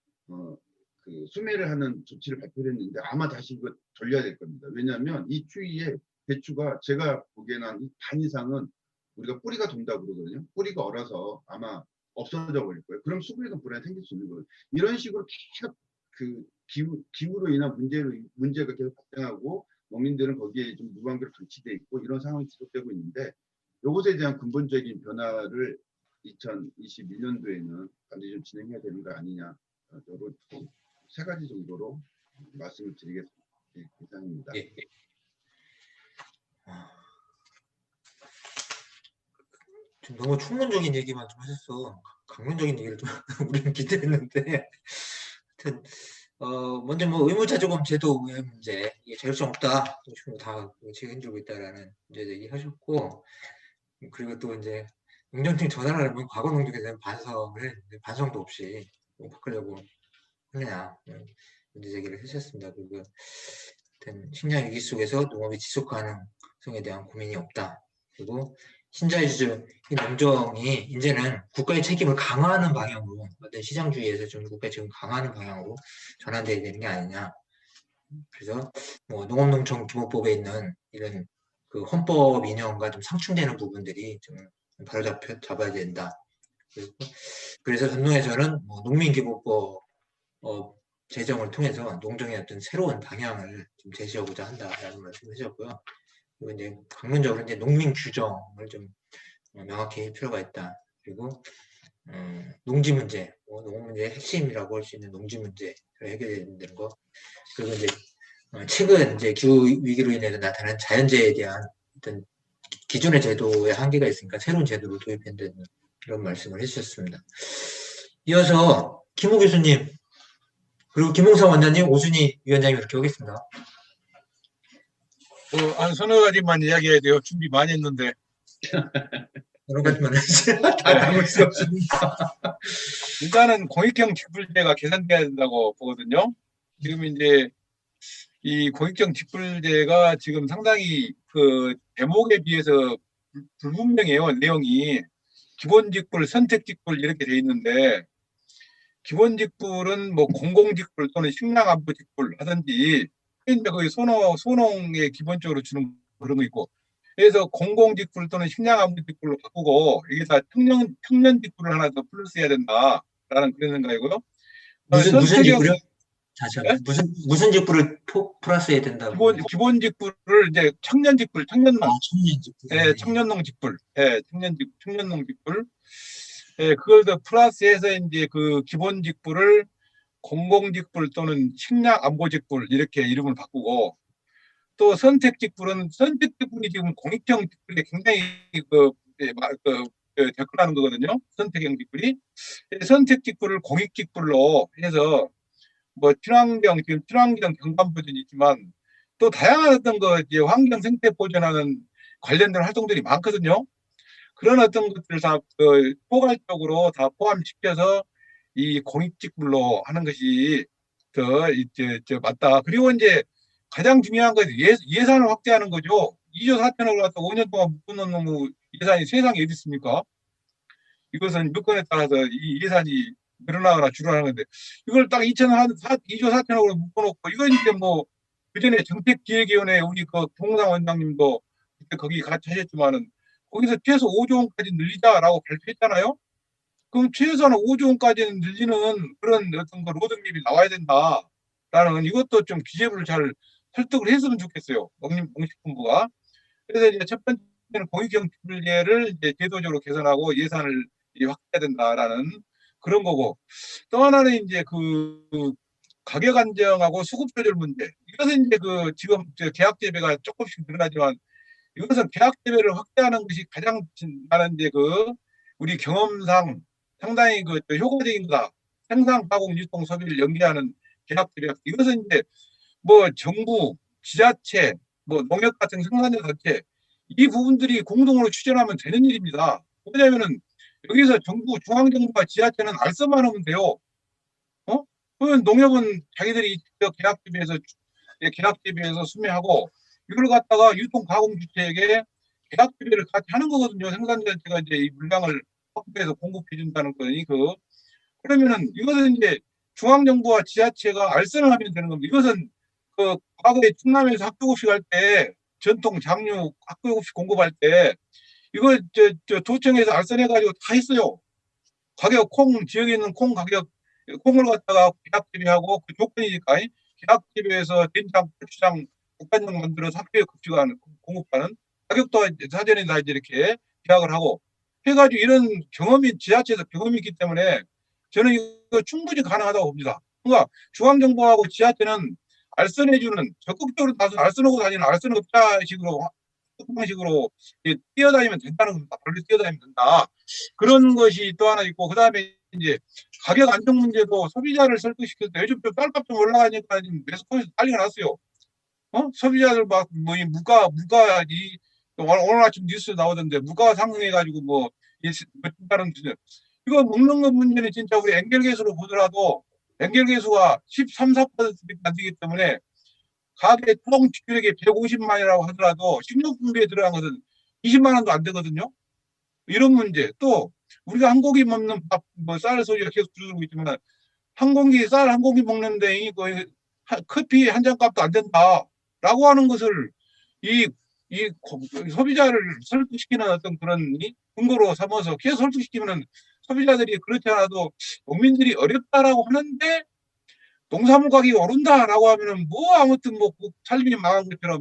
수매를 하는 조치를 발표를 했는데 아마 다시 이거 돌려야 될 겁니다. 왜냐하면 이 추위에 배추가 제가 보기에는 한 반 이상은 우리가 뿌리가 돈다고 그러거든요. 뿌리가 얼어서 아마 없어져 버릴 거예요. 그럼 수급에도 불안이 생길 수 있는 거예요. 이런 식으로 계속 기후로 인한 문제가 계속 발생하고 농민들은 거기에 좀 무방비로 방치돼 있고 이런 상황이 지속되고 있는데 이것에 대한 근본적인 변화를 2021년도에는 반드시 좀 진행해야 되는 거 아니냐. 이런 세 가지 정도로 말씀을 드리겠습니다. 네, 이상입니다. 예. 좀 너무 총론적인 얘기만 좀 하셨어. 강론적인 얘기를 좀 우리는 기대했는데. 하여튼 먼저 뭐 의무자조금 제도의 문제, 이게 자율성 없다, 다 책임지고 있다라는 문제 얘기하셨고, 그리고 또 이제 농정청 전환을 하면 과거 농정에 대한 반성도 없이 뭐 바꾸려고 하느냐 문제 제기를 하셨습니다. 그리고 하여튼 식량 위기 속에서 농업이 지속 가능성에 대한 고민이 없다. 그리고 신자유주의 농정이 이제는 국가의 책임을 강화하는 방향으로 어떤 시장주의에서 좀 국가의 책임을 강화하는 방향으로 전환돼야 되는 게 아니냐. 그래서 뭐 농업농촌 기본법에 있는 이런 헌법 인용과 좀 상충되는 부분들이 좀 바로잡아야 된다. 그래서 전농에서는 뭐 농민기본법 제정을 통해서 농정의 어떤 새로운 방향을 좀 제시하고자 한다라는 말씀을 하셨고요. 그리고 이제 강론적으로 이제 농민 규정을 좀 명확히 할 필요가 있다. 그리고 농지 문제, 농업 문제의 핵심이라고 할 수 있는 농지 문제를 해결해야 된다는 거. 그리고 이제 최근 이제 기후 위기로 인해서 나타난 자연재해에 대한 어떤 기존의 제도의 한계가 있으니까 새로운 제도를 도입한다는 이런 말씀을 해주셨습니다. 이어서 김호 교수님 그리고 김홍삼 원장님, 오순희 위원장님 이렇게 오겠습니다. 한 서너 가지만 이야기해야 돼요. 준비 많이 했는데. 여러 가지만 하시죠. 다 담을 수 없습니다. 일단은 공익형 직불제가 개선돼야 된다고 보거든요. 지금 이제 이 공익형 직불제가 지금 상당히 그 대목에 비해서 불분명해요. 내용이 기본 직불, 선택 직불 이렇게 돼 있는데 기본 직불은 뭐 공공 직불 또는 식량 안보 직불 하든지 이제 거기 소농에 기본적으로 주는 그런 거 있고 그래서 공공 직불 또는 식량 안보 직불로 바꾸고 이게 다 청년 직불을 하나 더 플러스해야 된다라는 그런 생각이고요. 무슨 선택형 직불이요? 다시 한번. 네? 무슨 직불을 플러스해야 된다고? 기본 직불을 이제 청년 직불, 청년농, 청년 직불. 예, 청년농 직불, 예, 청년농 직불, 예, 그걸 더 플러스해서 이제 그 기본 직불을 공공 직불 또는 식량 안보 직불 이렇게 이름을 바꾸고 또 선택 직불은 선택 직불이 지금 공익형 직불에 굉장히 접근하는 거거든요. 선택형 직불이 선택 직불을 공익 직불로 해서 뭐 친환경 지금 친환경 경관 버전이 있지만 또 다양한 어떤 거 이제 환경 생태 보존하는 관련된 활동들이 많거든요. 그런 어떤 것들을 다 포괄적으로 다 포함시켜서 이 공익직불로 하는 것이 더 이제 맞다. 그리고 이제 가장 중요한 것은 예산을 확대하는 거죠. 2조 4천억을 갖다 5년 동안 묶어놓는 예산이 세상에 어디 있습니까? 이것은 여건에 따라서 이 예산이 늘어나거나 줄어나는 건데 이걸 딱 2조 4천억으로 묶어놓고 이건 이제 뭐 그전에 정책기획위원회 우리 그 동상 원장님도 그때 거기 같이 하셨지만은 거기서 최소 5조 원까지 늘리자라고 발표했잖아요. 그럼 최소한 5조 원까지는 늘리는 그런 어떤 그 로드맵이 나와야 된다라는 이것도 좀 기재부를 잘 설득을 했으면 좋겠어요. 농식품부가. 그래서 이제 첫 번째는 공익형 직불제를 이제 제도적으로 개선하고 예산을 확대해야 된다라는 그런 거고 또 하나는 이제 그 가격 안정하고 수급 조절 문제. 이것은 이제 그 지금 계약 재배가 조금씩 늘어나지만 이것은 계약 재배를 확대하는 것이 가장 나는 이제 그 우리 경험상 상당히 그 효과적인 거다. 생산, 가공, 유통, 소비를 연계하는 계약 재배. 이것은 이제 뭐 정부, 지자체, 뭐 농협 같은 생산자 단체 이 부분들이 공동으로 추진하면 되는 일입니다. 왜냐하면은 여기서 정부, 중앙정부와 지자체는 알선만 하면 돼요. 그러면 농협은 자기들이 계약 대비해서 수매하고 이걸 갖다가 유통 가공 주체에게 계약 대비를 같이 하는 거거든요. 생산자가 이제 이 물량을 확보해서 공급해 준다는 거니 그러면은 이것은 이제 중앙정부와 지자체가 알선을 하면 되는 겁니다. 이것은 그 과거에 충남에서 학교급식 할 때 전통 장류 학교급식 공급할 때 이거 도청에서 알선해가지고 다 했어요. 가격 지역에 있는 콩 가격 콩을 갖다가 계약 재배하고 그 조건이니까 계약 재배해서 된장, 고추장, 국간장 만들어서 학교에 급식하는 공급하는 가격도 사전에 다 이렇게 계약을 하고 해가지고 이런 경험이 지자체에서 경험이 있기 때문에 저는 이거 충분히 가능하다고 봅니다. 그러니까 중앙정부하고 지자체는 알선해주는 적극적으로 나서 알선하고 다니는 알선업자식으로 방식으로 뛰어다니면 된다는 겁니다. 별로 뛰어다니면 된다. 그런 것이 또 하나 있고 그 다음에 이제 가격 안정 문제도 소비자를 설득시켜서 요즘 좀 쌀값 좀 올라가니까 매스컴에서 난리가 났어요. 소비자들 막 뭐 이 물가 이 오늘 아침 뉴스 나오던데 물가 상승해가지고 뭐 다른 이거 먹는 것 문제는 진짜 우리 엔겔계수로 보더라도 엔겔계수가 13, 14%밖에 안 되기 때문에 가게 총 지출액이 150만이라고 하더라도 식료품비에 들어간 것은 20만 원도 안 되거든요. 이런 문제 또 우리가 한 고기 먹는 밥, 뭐 쌀 소리가 계속 들리고 있지만 쌀 한 공기 먹는데 이거 커피 한 잔 값도 안 된다라고 하는 것을 이 소비자를 설득시키는 어떤 그런 근거로 삼아서 계속 설득시키면은 소비자들이 그렇지 않아도 농민들이 어렵다라고 하는데 농산물 가격이 오른다라고 하면은 뭐 아무튼 뭐 살림이 망한 것처럼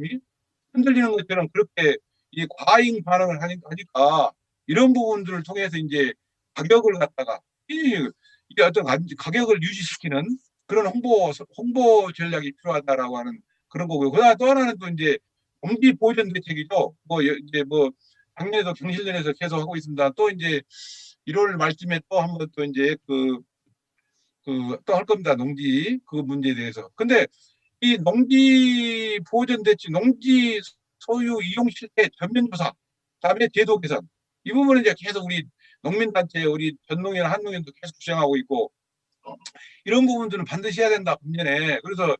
흔들리는 것처럼 그렇게 이 과잉 반응을 하니까 이런 부분들을 통해서 이제 가격을 갖다가 이게 어떤 가격을 유지시키는 그런 홍보 전략이 필요하다라고 하는 그런 거고요. 그다음 또 하나는 또 이제 농지 보전 대책이죠. 이제 작년에도 경실련에서 계속 하고 있습니다. 또 이제 1월 말쯤에 또 한번 또 이제 또 할 겁니다. 농지 그 문제에 대해서. 근데 이 농지 보전 대책, 농지 소유 이용 실태 전면 조사, 그다음에 제도 개선. 이 부분은 이제 계속 우리 농민단체, 우리 전농이나 한농연도 계속 주장하고 있고, 이런 부분들은 반드시 해야 된다, 금년에. 그래서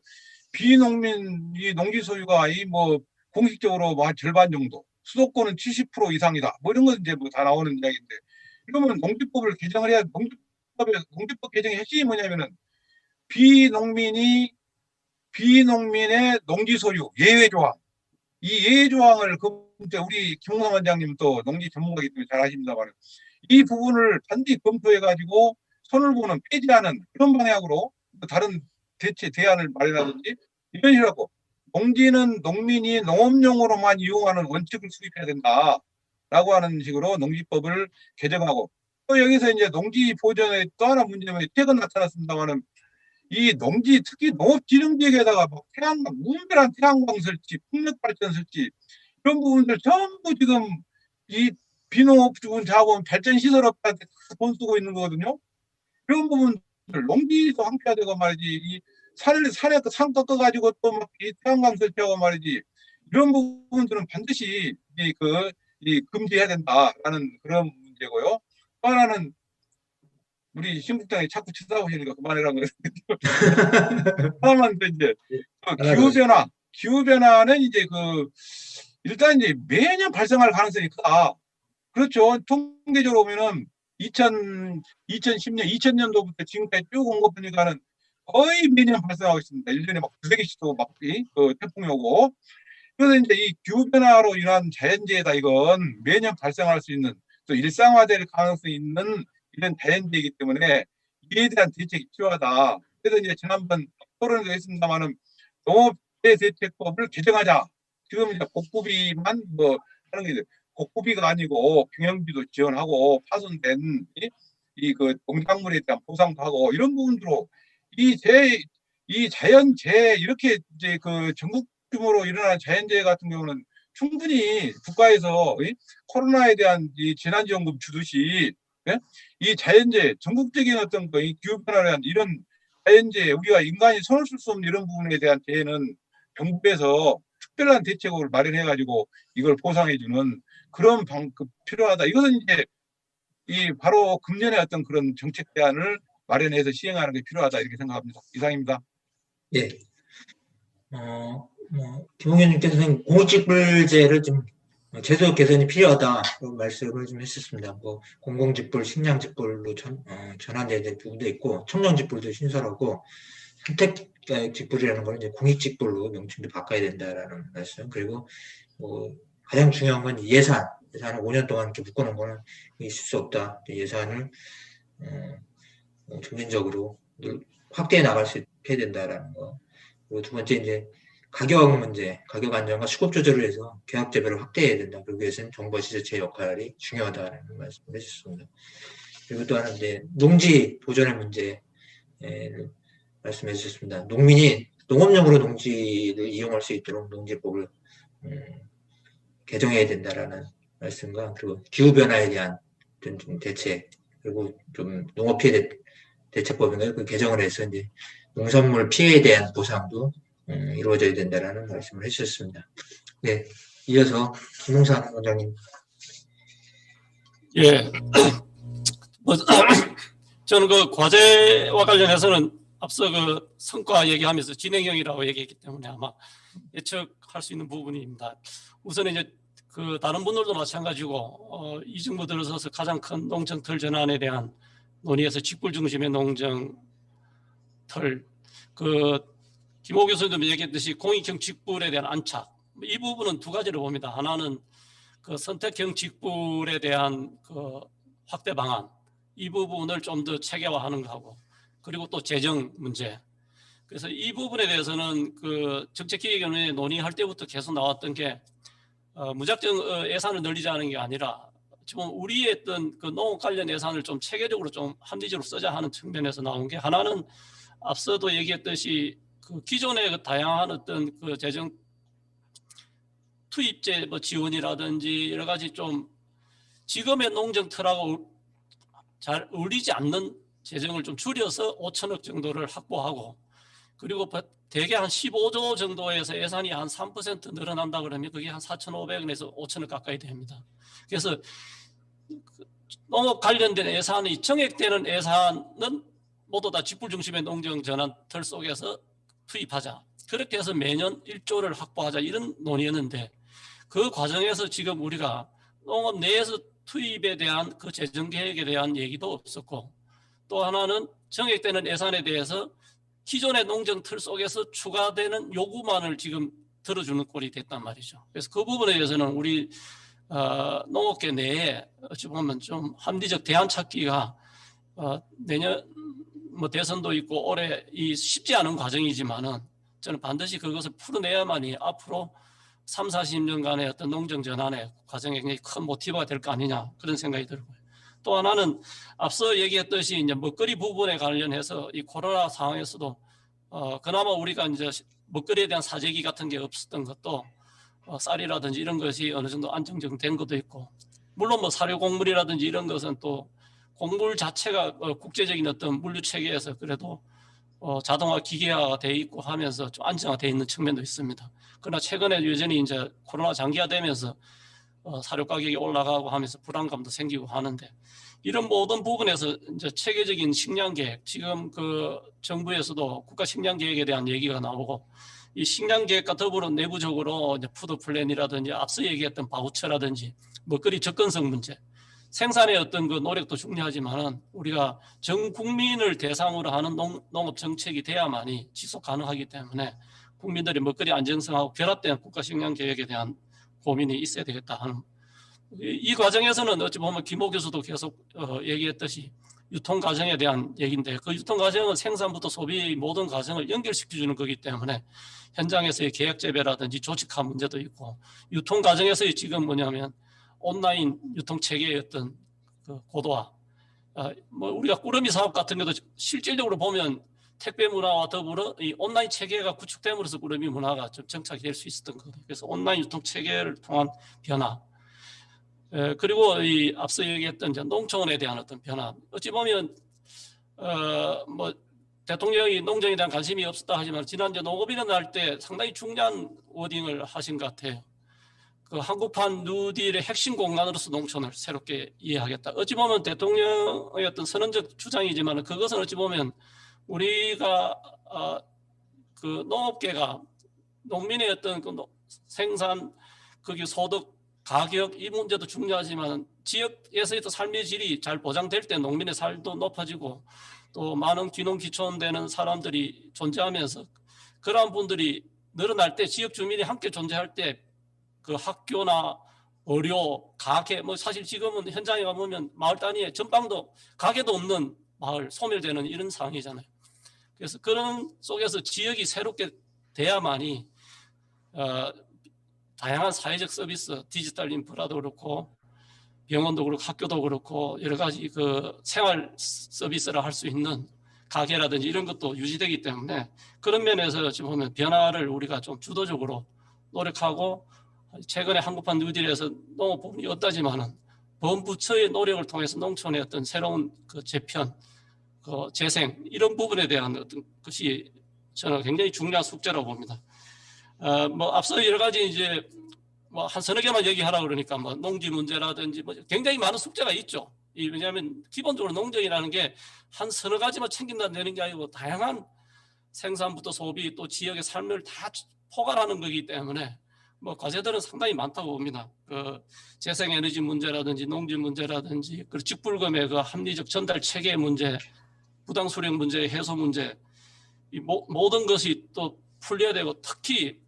비농민, 이 농지 소유가 공식적으로 한 절반 정도, 수도권은 70% 이상이다. 이런 건 이제 다 나오는 이야기인데, 이러면 농지법을 개정을 해야, 농지법 개정의 핵심이 뭐냐면은, 비농민의 농지 소유, 예외 조항. 이 예외 조항을 우리 김홍삼 원장님 또 농지 전문가이기 때문에 잘 아십니다만, 이 부분을 반드시 검토해가지고 손을 보는 폐지하는 그런 방향으로 다른 대안을 마련하든지 이런 식으로 하고, 농지는 농민이 농업용으로만 이용하는 원칙을 수립해야 된다라고 하는 식으로 농지법을 개정하고, 또 여기서 이제 농지 보전의 또 하나 문제는 최근 나타났습니다만은, 이 농지, 특히 농업진흥 지역에다가 무분별한 태양광 설치, 풍력 발전 설치, 이런 부분들 전부 지금 이 비농업 부분 자본 발전 시설업한테 돈 쓰고 있는 거거든요. 이런 부분들 농지도 함께해야 되고 말이지, 이 산에 산 꺾어가지고 또 막 이 태양광 설치하고 말이지, 이런 부분들은 반드시 금지해야 된다라는 그런 문제고요. 또 하나는 우리 신국장이 자꾸 쳐다보시니까 그만해라는 거예요. 하나만 더 이제 기후변화는 이제 일단 이제 매년 발생할 가능성이 크다. 그렇죠. 통계적으로 보면은 2010년, 2000년도부터 지금까지 쭉 온 거 보니까는 거의 매년 발생하고 있습니다. 1년에 막 200개씩도 태풍이 오고. 그래서 이제 이 기후변화로 인한 자연재해다, 이건 매년 발생할 수 있는, 또 일상화될 가능성이 있는 이런 자연재해이기 때문에 이에 대한 대책이 필요하다. 그래서 이제 지난번 토론에도 했습니다만은 농업대대책법을 개정하자. 지금 이제 복구비만 하는 게, 복구비가 아니고 경영비도 지원하고 파손된 농작물에 대한 보상도 하고, 이런 부분으로 이 자연재해, 이렇게 이제 전국 규모로 일어나는 자연재해 같은 경우는 충분히 국가에서 코로나에 대한 이 재난지원금 주듯이, 예? 이 자연재해, 전국적인 어떤 이 기후변화에 대한 이런 자연재해, 우리가 인간이 손을 쓸 수 없는 이런 부분에 대한 재해는 정부에서 특별한 대책을 마련해가지고 이걸 보상해주는 그런 방법 필요하다. 이것은 이제 바로 금년에 어떤 그런 정책 대안을 마련해서 시행하는 게 필요하다, 이렇게 생각합니다. 이상입니다. 예. 김홍현님께서는 공직불제를 좀 제도 개선이 필요하다 그런 말씀을 좀 했었습니다. 공공직불, 식량직불로 전환돼야 될 부분도 있고, 청정직불도 신설하고, 선택직불이라는 걸 이제 공익직불로 명칭도 바꿔야 된다라는 말씀. 그리고 가장 중요한 건 예산을 5년 동안 이렇게 묶어놓은 거는 있을 수 없다. 예산을 점진적으로 확대해 나갈 수 있게 해야 된다라는 거. 그리고 두 번째 이제 가격 문제, 가격 안정과 수급 조절을 해서 계약 재배를 확대해야 된다. 그러기 위해서는 정부와 지자체의 역할이 중요하다는 말씀을 해주셨습니다. 그리고 또 하나 이제 농지 보전의 문제 말씀해 주셨습니다. 농민이 농업용으로 농지를 이용할 수 있도록 농지법을 개정해야 된다라는 말씀과, 그리고 기후변화에 대한 좀 대책, 그리고 좀 농업피해 대책법인가요? 개정을 해서 이제 농산물 피해에 대한 보상도 이루어져야 된다라는 말씀을 해주셨습니다. 네, 이어서 김홍삼 원장님. 예, 저는 과제와 관련해서는 앞서 성과 얘기하면서 진행형이라고 얘기했기 때문에 아마 예측할 수 있는 부분입니다. 우선 이제 다른 분들도 마찬가지고 이 정부 들어서서 가장 큰 농정털 전환에 대한 논의에서 직불 중심의 농정털, 김호 교수님 얘기했듯이 공익형 직불에 대한 안착, 이 부분은 두 가지로 봅니다. 하나는 선택형 직불에 대한 확대 방안, 이 부분을 좀 더 체계화하는 거하고, 그리고 또 재정 문제. 그래서 이 부분에 대해서는 정책기획위원회 논의할 때부터 계속 나왔던 게 무작정 예산을 늘리자는 게 아니라 지금 우리의 어떤 농업 관련 예산을 좀 체계적으로 좀 합리적으로 쓰자 하는 측면에서 나온 게, 하나는 앞서도 얘기했듯이 그 기존의 그 다양한 어떤 그 재정 투입제 뭐 지원이라든지 여러 가지 좀 지금의 농정 틀하고 잘 어울리지 않는 재정을 좀 줄여서 5천억 정도를 확보하고, 그리고 대개 한 15조 정도에서 예산이 한 3% 늘어난다 그러면 그게 한 4,500원에서 5천억 가까이 됩니다. 그래서 농업 관련된 예산이 정액되는 예산은 모두 다 직불 중심의 농정 전환 틀 속에서 투입하자. 그렇게 해서 매년 1조를 확보하자, 이런 논의였는데, 그 과정에서 지금 우리가 농업 내에서 투입에 대한 그 재정 계획에 대한 얘기도 없었고, 또 하나는 정액되는 예산에 대해서 기존의 농정 틀 속에서 추가되는 요구만을 지금 들어주는 꼴이 됐단 말이죠. 그래서 그 부분에 대해서는 우리 농업계 내에 어찌 보면 좀 합리적 대안 찾기가 내년 뭐 대선도 있고 올해 이 쉽지 않은 과정이지만은 저는 반드시 그것을 풀어내야만이 앞으로 3, 40년간의 어떤 농정 전환의 과정에 굉장히 큰 모티브가 될 거 아니냐, 그런 생각이 들고요. 또 하나는 앞서 얘기했듯이 이제 먹거리 부분에 관련해서 이 코로나 상황에서도 그나마 우리가 이제 먹거리에 대한 사재기 같은 게 없었던 것도 쌀이라든지 이런 것이 어느 정도 안정된 것도 있고, 물론 뭐 사료 곡물이라든지 이런 것은 또 곡물 자체가 국제적인 어떤 물류 체계에서 그래도 자동화 기계화가 돼 있고 하면서 좀 안정화돼 있는 측면도 있습니다. 그러나 최근에 여전히 이제 코로나 장기화되면서 사료 가격이 올라가고 하면서 불안감도 생기고 하는데, 이런 모든 부분에서 이제 체계적인 식량 계획, 지금 그 정부에서도 국가 식량 계획에 대한 얘기가 나오고, 이 식량 계획과 더불어 내부적으로 이제 푸드 플랜이라든지 앞서 얘기했던 바우처라든지 먹거리 접근성 문제, 생산의 어떤 그 노력도 중요하지만은 우리가 전 국민을 대상으로 하는 농업 정책이 돼야만이 지속 가능하기 때문에 국민들의 먹거리 안정성하고 결합된 국가 식량 계획에 대한 고민이 있어야 되겠다 하는, 이 과정에서는 어찌 보면 김호 교수도 계속 얘기했듯이 유통 과정에 대한 얘기인데, 그 유통 과정은 생산부터 소비의 모든 과정을 연결시켜주는 거기 때문에 현장에서의 계약 재배라든지 조직화 문제도 있고, 유통 과정에서의 지금 뭐냐면 온라인 유통 체계의 어떤 그 고도화, 뭐 우리가 꾸러미 사업 같은 것도 실질적으로 보면 택배 문화와 더불어 이 온라인 체계가 구축됨으로써 꾸러미 문화가 좀 정착이 될 수 있었던 거거든요. 그래서 온라인 유통 체계를 통한 변화, 그리고 이 앞서 얘기했던 이제 농촌에 대한 어떤 변화, 어찌 보면 뭐 대통령이 농정에 대한 관심이 없었다 하지만 지난주 농업인을 할 때 상당히 중요한 워딩을 하신 것 같아요. 그 한국판 뉴딜의 핵심 공간으로서 농촌을 새롭게 이해하겠다. 어찌 보면 대통령의 어떤 선언적 주장이지만 그것은 어찌 보면 우리가 그 농업계가 농민의 어떤 그 생산, 거기 소득, 가격 이 문제도 중요하지만 지역에서의 또 삶의 질이 잘 보장될 때 농민의 삶도 높아지고 또 많은 귀농 귀촌되는 사람들이 존재하면서 그러한 분들이 늘어날 때 지역 주민이 함께 존재할 때 그 학교나 의료, 가게, 뭐 사실 지금은 현장에 가보면 마을 단위에 전방도 가게도 없는 마을, 소멸되는 이런 상황이잖아요. 그래서 그런 속에서 지역이 새롭게 돼야만이 다양한 사회적 서비스, 디지털 인프라도 그렇고 병원도 그렇고 학교도 그렇고 여러 가지 그 생활 서비스를 할 수 있는 가게라든지 이런 것도 유지되기 때문에 그런 면에서 지금 보면 변화를 우리가 좀 주도적으로 노력하고, 최근에 한국판 뉴딜에서 농업 부분이 없다지만은 범부처의 노력을 통해서 농촌의 어떤 새로운 그 재편, 그 재생 이런 부분에 대한 어떤 것이 저는 굉장히 중요한 숙제라고 봅니다. 뭐 앞서 여러 가지 이제 뭐 한 서너 개만 얘기하라 그러니까 뭐 농지 문제라든지 뭐 굉장히 많은 숙제가 있죠. 왜냐하면 기본적으로 농정이라는 게 한 서너 가지만 챙긴다 되는 게 아니고 다양한 생산부터 소비 또 지역의 삶을 다 포괄하는 거기 때문에 뭐 과제들은 상당히 많다고 봅니다. 그 재생에너지 문제라든지 농지 문제라든지 그 직불금의 그 합리적 전달 체계 문제, 부당수령 문제, 해소 문제, 이 모든 것이 또 풀려야 되고, 특히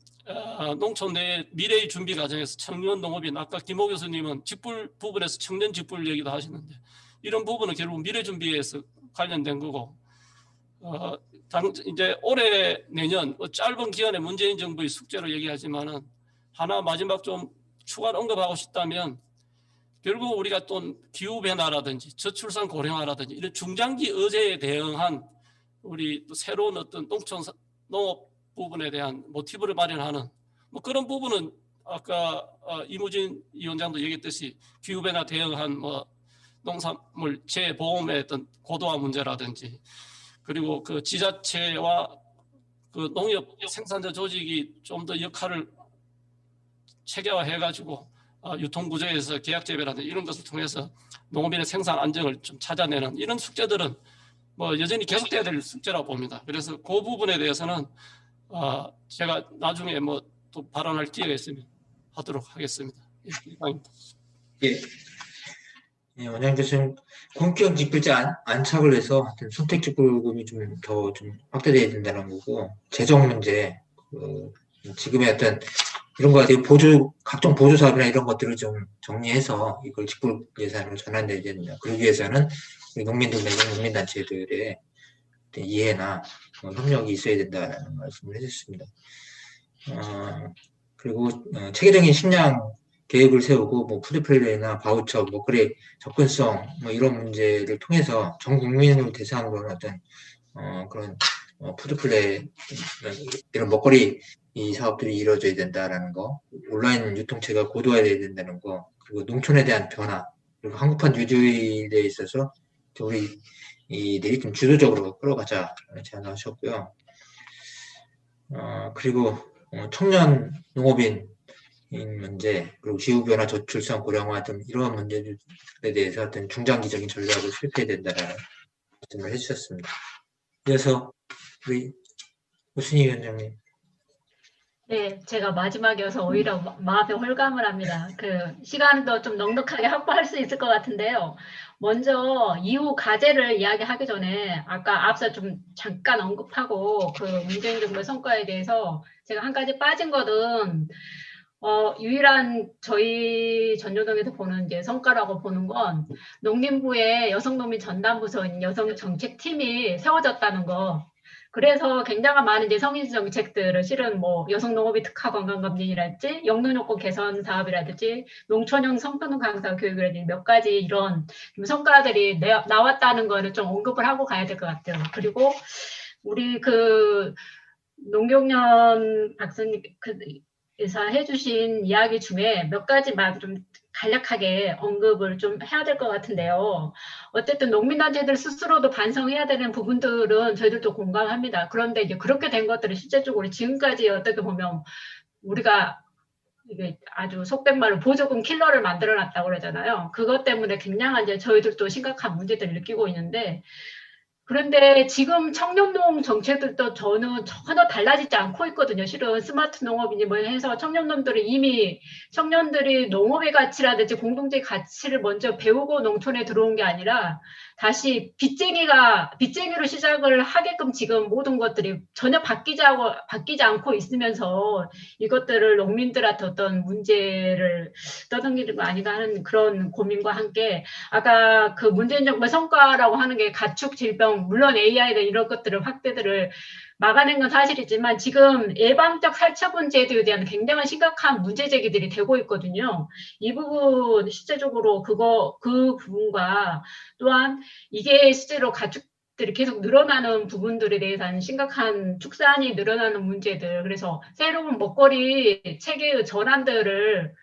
농촌 내 미래의 준비 과정에서 청년 농업인, 아까 김호 교수님은 직불 부분에서 청년 직불 얘기도 하시는데 이런 부분은 결국 미래 준비에서 관련된 거고, 이제 올해 내년 짧은 기간에 문재인 정부의 숙제로 얘기하지만은 하나 마지막 좀 추가 언급하고 싶다면 결국 우리가 또 기후변화라든지 저출산 고령화라든지 이런 중장기 의제에 대응한 우리 또 새로운 어떤 농촌 농업 부분에 대한 모티브를 마련하는 뭐 그런 부분은 아까 이무진 위원장도 얘기했듯이 기후변화 대응한 뭐 농산물 재보험의 어떤 고도화 문제라든지 그리고 그 지자체와 그 농협 생산자 조직이 좀 더 역할을 체계화해가지고 유통구조에서 계약재배라든지 이런 것을 통해서 농업인의 생산 안정을 좀 찾아내는 이런 숙제들은 뭐 여전히 계속돼야 될 숙제라고 봅니다. 그래서 그 부분에 대해서는 제가 나중에 뭐 또 발언할 기회가 있으면 하도록 하겠습니다. 예, 이상입니다. 예. 예, 원장 교수님, 공격 지표자 안착을 해서 선택 지불금이 좀 더 좀 확대돼야 된다는 거고, 재정 문제, 지금의 어떤 이런 거 같아요. 각종 보조 사업이나 이런 것들을 좀 정리해서 이걸 직불 예산으로 전환돼야 된다. 그러기 위해서는 우리 농민들 내지 농민단체들의 이해나 협력이 있어야 된다는 말씀을 해주셨습니다. 그리고 체계적인 식량 계획을 세우고 뭐 푸드플레이나 바우처, 먹거리 접근성 뭐 이런 문제를 통해서 전 국민을 대상으로 하는 어떤 그런 푸드플레이 이런 먹거리 이 사업들이 이루어져야 된다라는 거, 온라인 유통체가 고도화돼야 된다는 거, 그리고 농촌에 대한 변화, 그리고 한국판 유주의에 있어서 우리 이들이 좀 주도적으로 끌어가자 제안하셨고요. 그리고 청년 농업인 문제, 그리고 기후변화, 저출산, 고령화 등 이러한 문제들에 대해서 어떤 중장기적인 전략을 수립해야 된다는 말씀을 해주셨습니다. 이어서 우리 오순희 위원장님. 네, 제가 마지막이어서 오히려 마음에 홀감을 합니다. 그 시간도 좀 넉넉하게 확보할 수 있을 것 같은데요. 먼저 이후 과제를 이야기하기 전에 아까 앞서 좀 잠깐 언급하고 그 문재인 정부의 성과에 대해서 제가 한 가지 빠진 것은 유일한 저희 전교동에서 보는 이제 성과라고 보는 건 농림부의 여성농민 전담부서인 여성정책팀이 세워졌다는 거. 그래서 굉장한 많은 이제 성인 정책들을 실은 뭐 여성농업인 특화 건강검진이랄지 영농요건 개선 사업이라든지 농촌형 성평등 강사 교육이라든지 몇 가지 이런 성과들이 나왔다는 거를 좀 언급을 하고 가야 될 것 같아요. 그리고 우리 그 농경련 박사님 에서 해주신 이야기 중에 몇 가지만 좀 간략하게 언급을 좀 해야 될 것 같은데요. 어쨌든 농민단체들 스스로도 반성해야 되는 부분들은 저희들도 공감합니다. 그런데 이제 그렇게 된 것들은 실제적으로 지금까지 어떻게 보면 우리가 이게 아주 속된 말로 보조금 킬러를 만들어놨다고 그러잖아요. 그것 때문에 굉장한 이제 저희들도 심각한 문제들을 느끼고 있는데 그런데 지금 청년농 정책들도 저는 전혀 달라지지 않고 있거든요. 실은 스마트 농업이니 뭐 해서 청년들이 농업의 가치라든지 공동체의 가치를 먼저 배우고 농촌에 들어온 게 아니라 다시 빚쟁이로 시작을 하게끔 지금 모든 것들이 전혀 바뀌지 않고 있으면서 이것들을 농민들한테 어떤 문제를 떠넘기는 거 아닌가 하는 그런 고민과 함께 아까 그 문재인 정부의 성과라고 하는 게 가축 질병, 물론 AI나 이런 것들을 확대들을 막아낸 건 사실이지만 지금 예방적 살처분 제도에 대한 굉장히 심각한 문제 제기들이 되고 있거든요. 이 부분 실제적으로 그 부분과 또한 이게 실제로 가축들이 계속 늘어나는 부분들에 대해서는 심각한 축산이 늘어나는 문제들, 그래서 새로운 먹거리 체계의 전환들을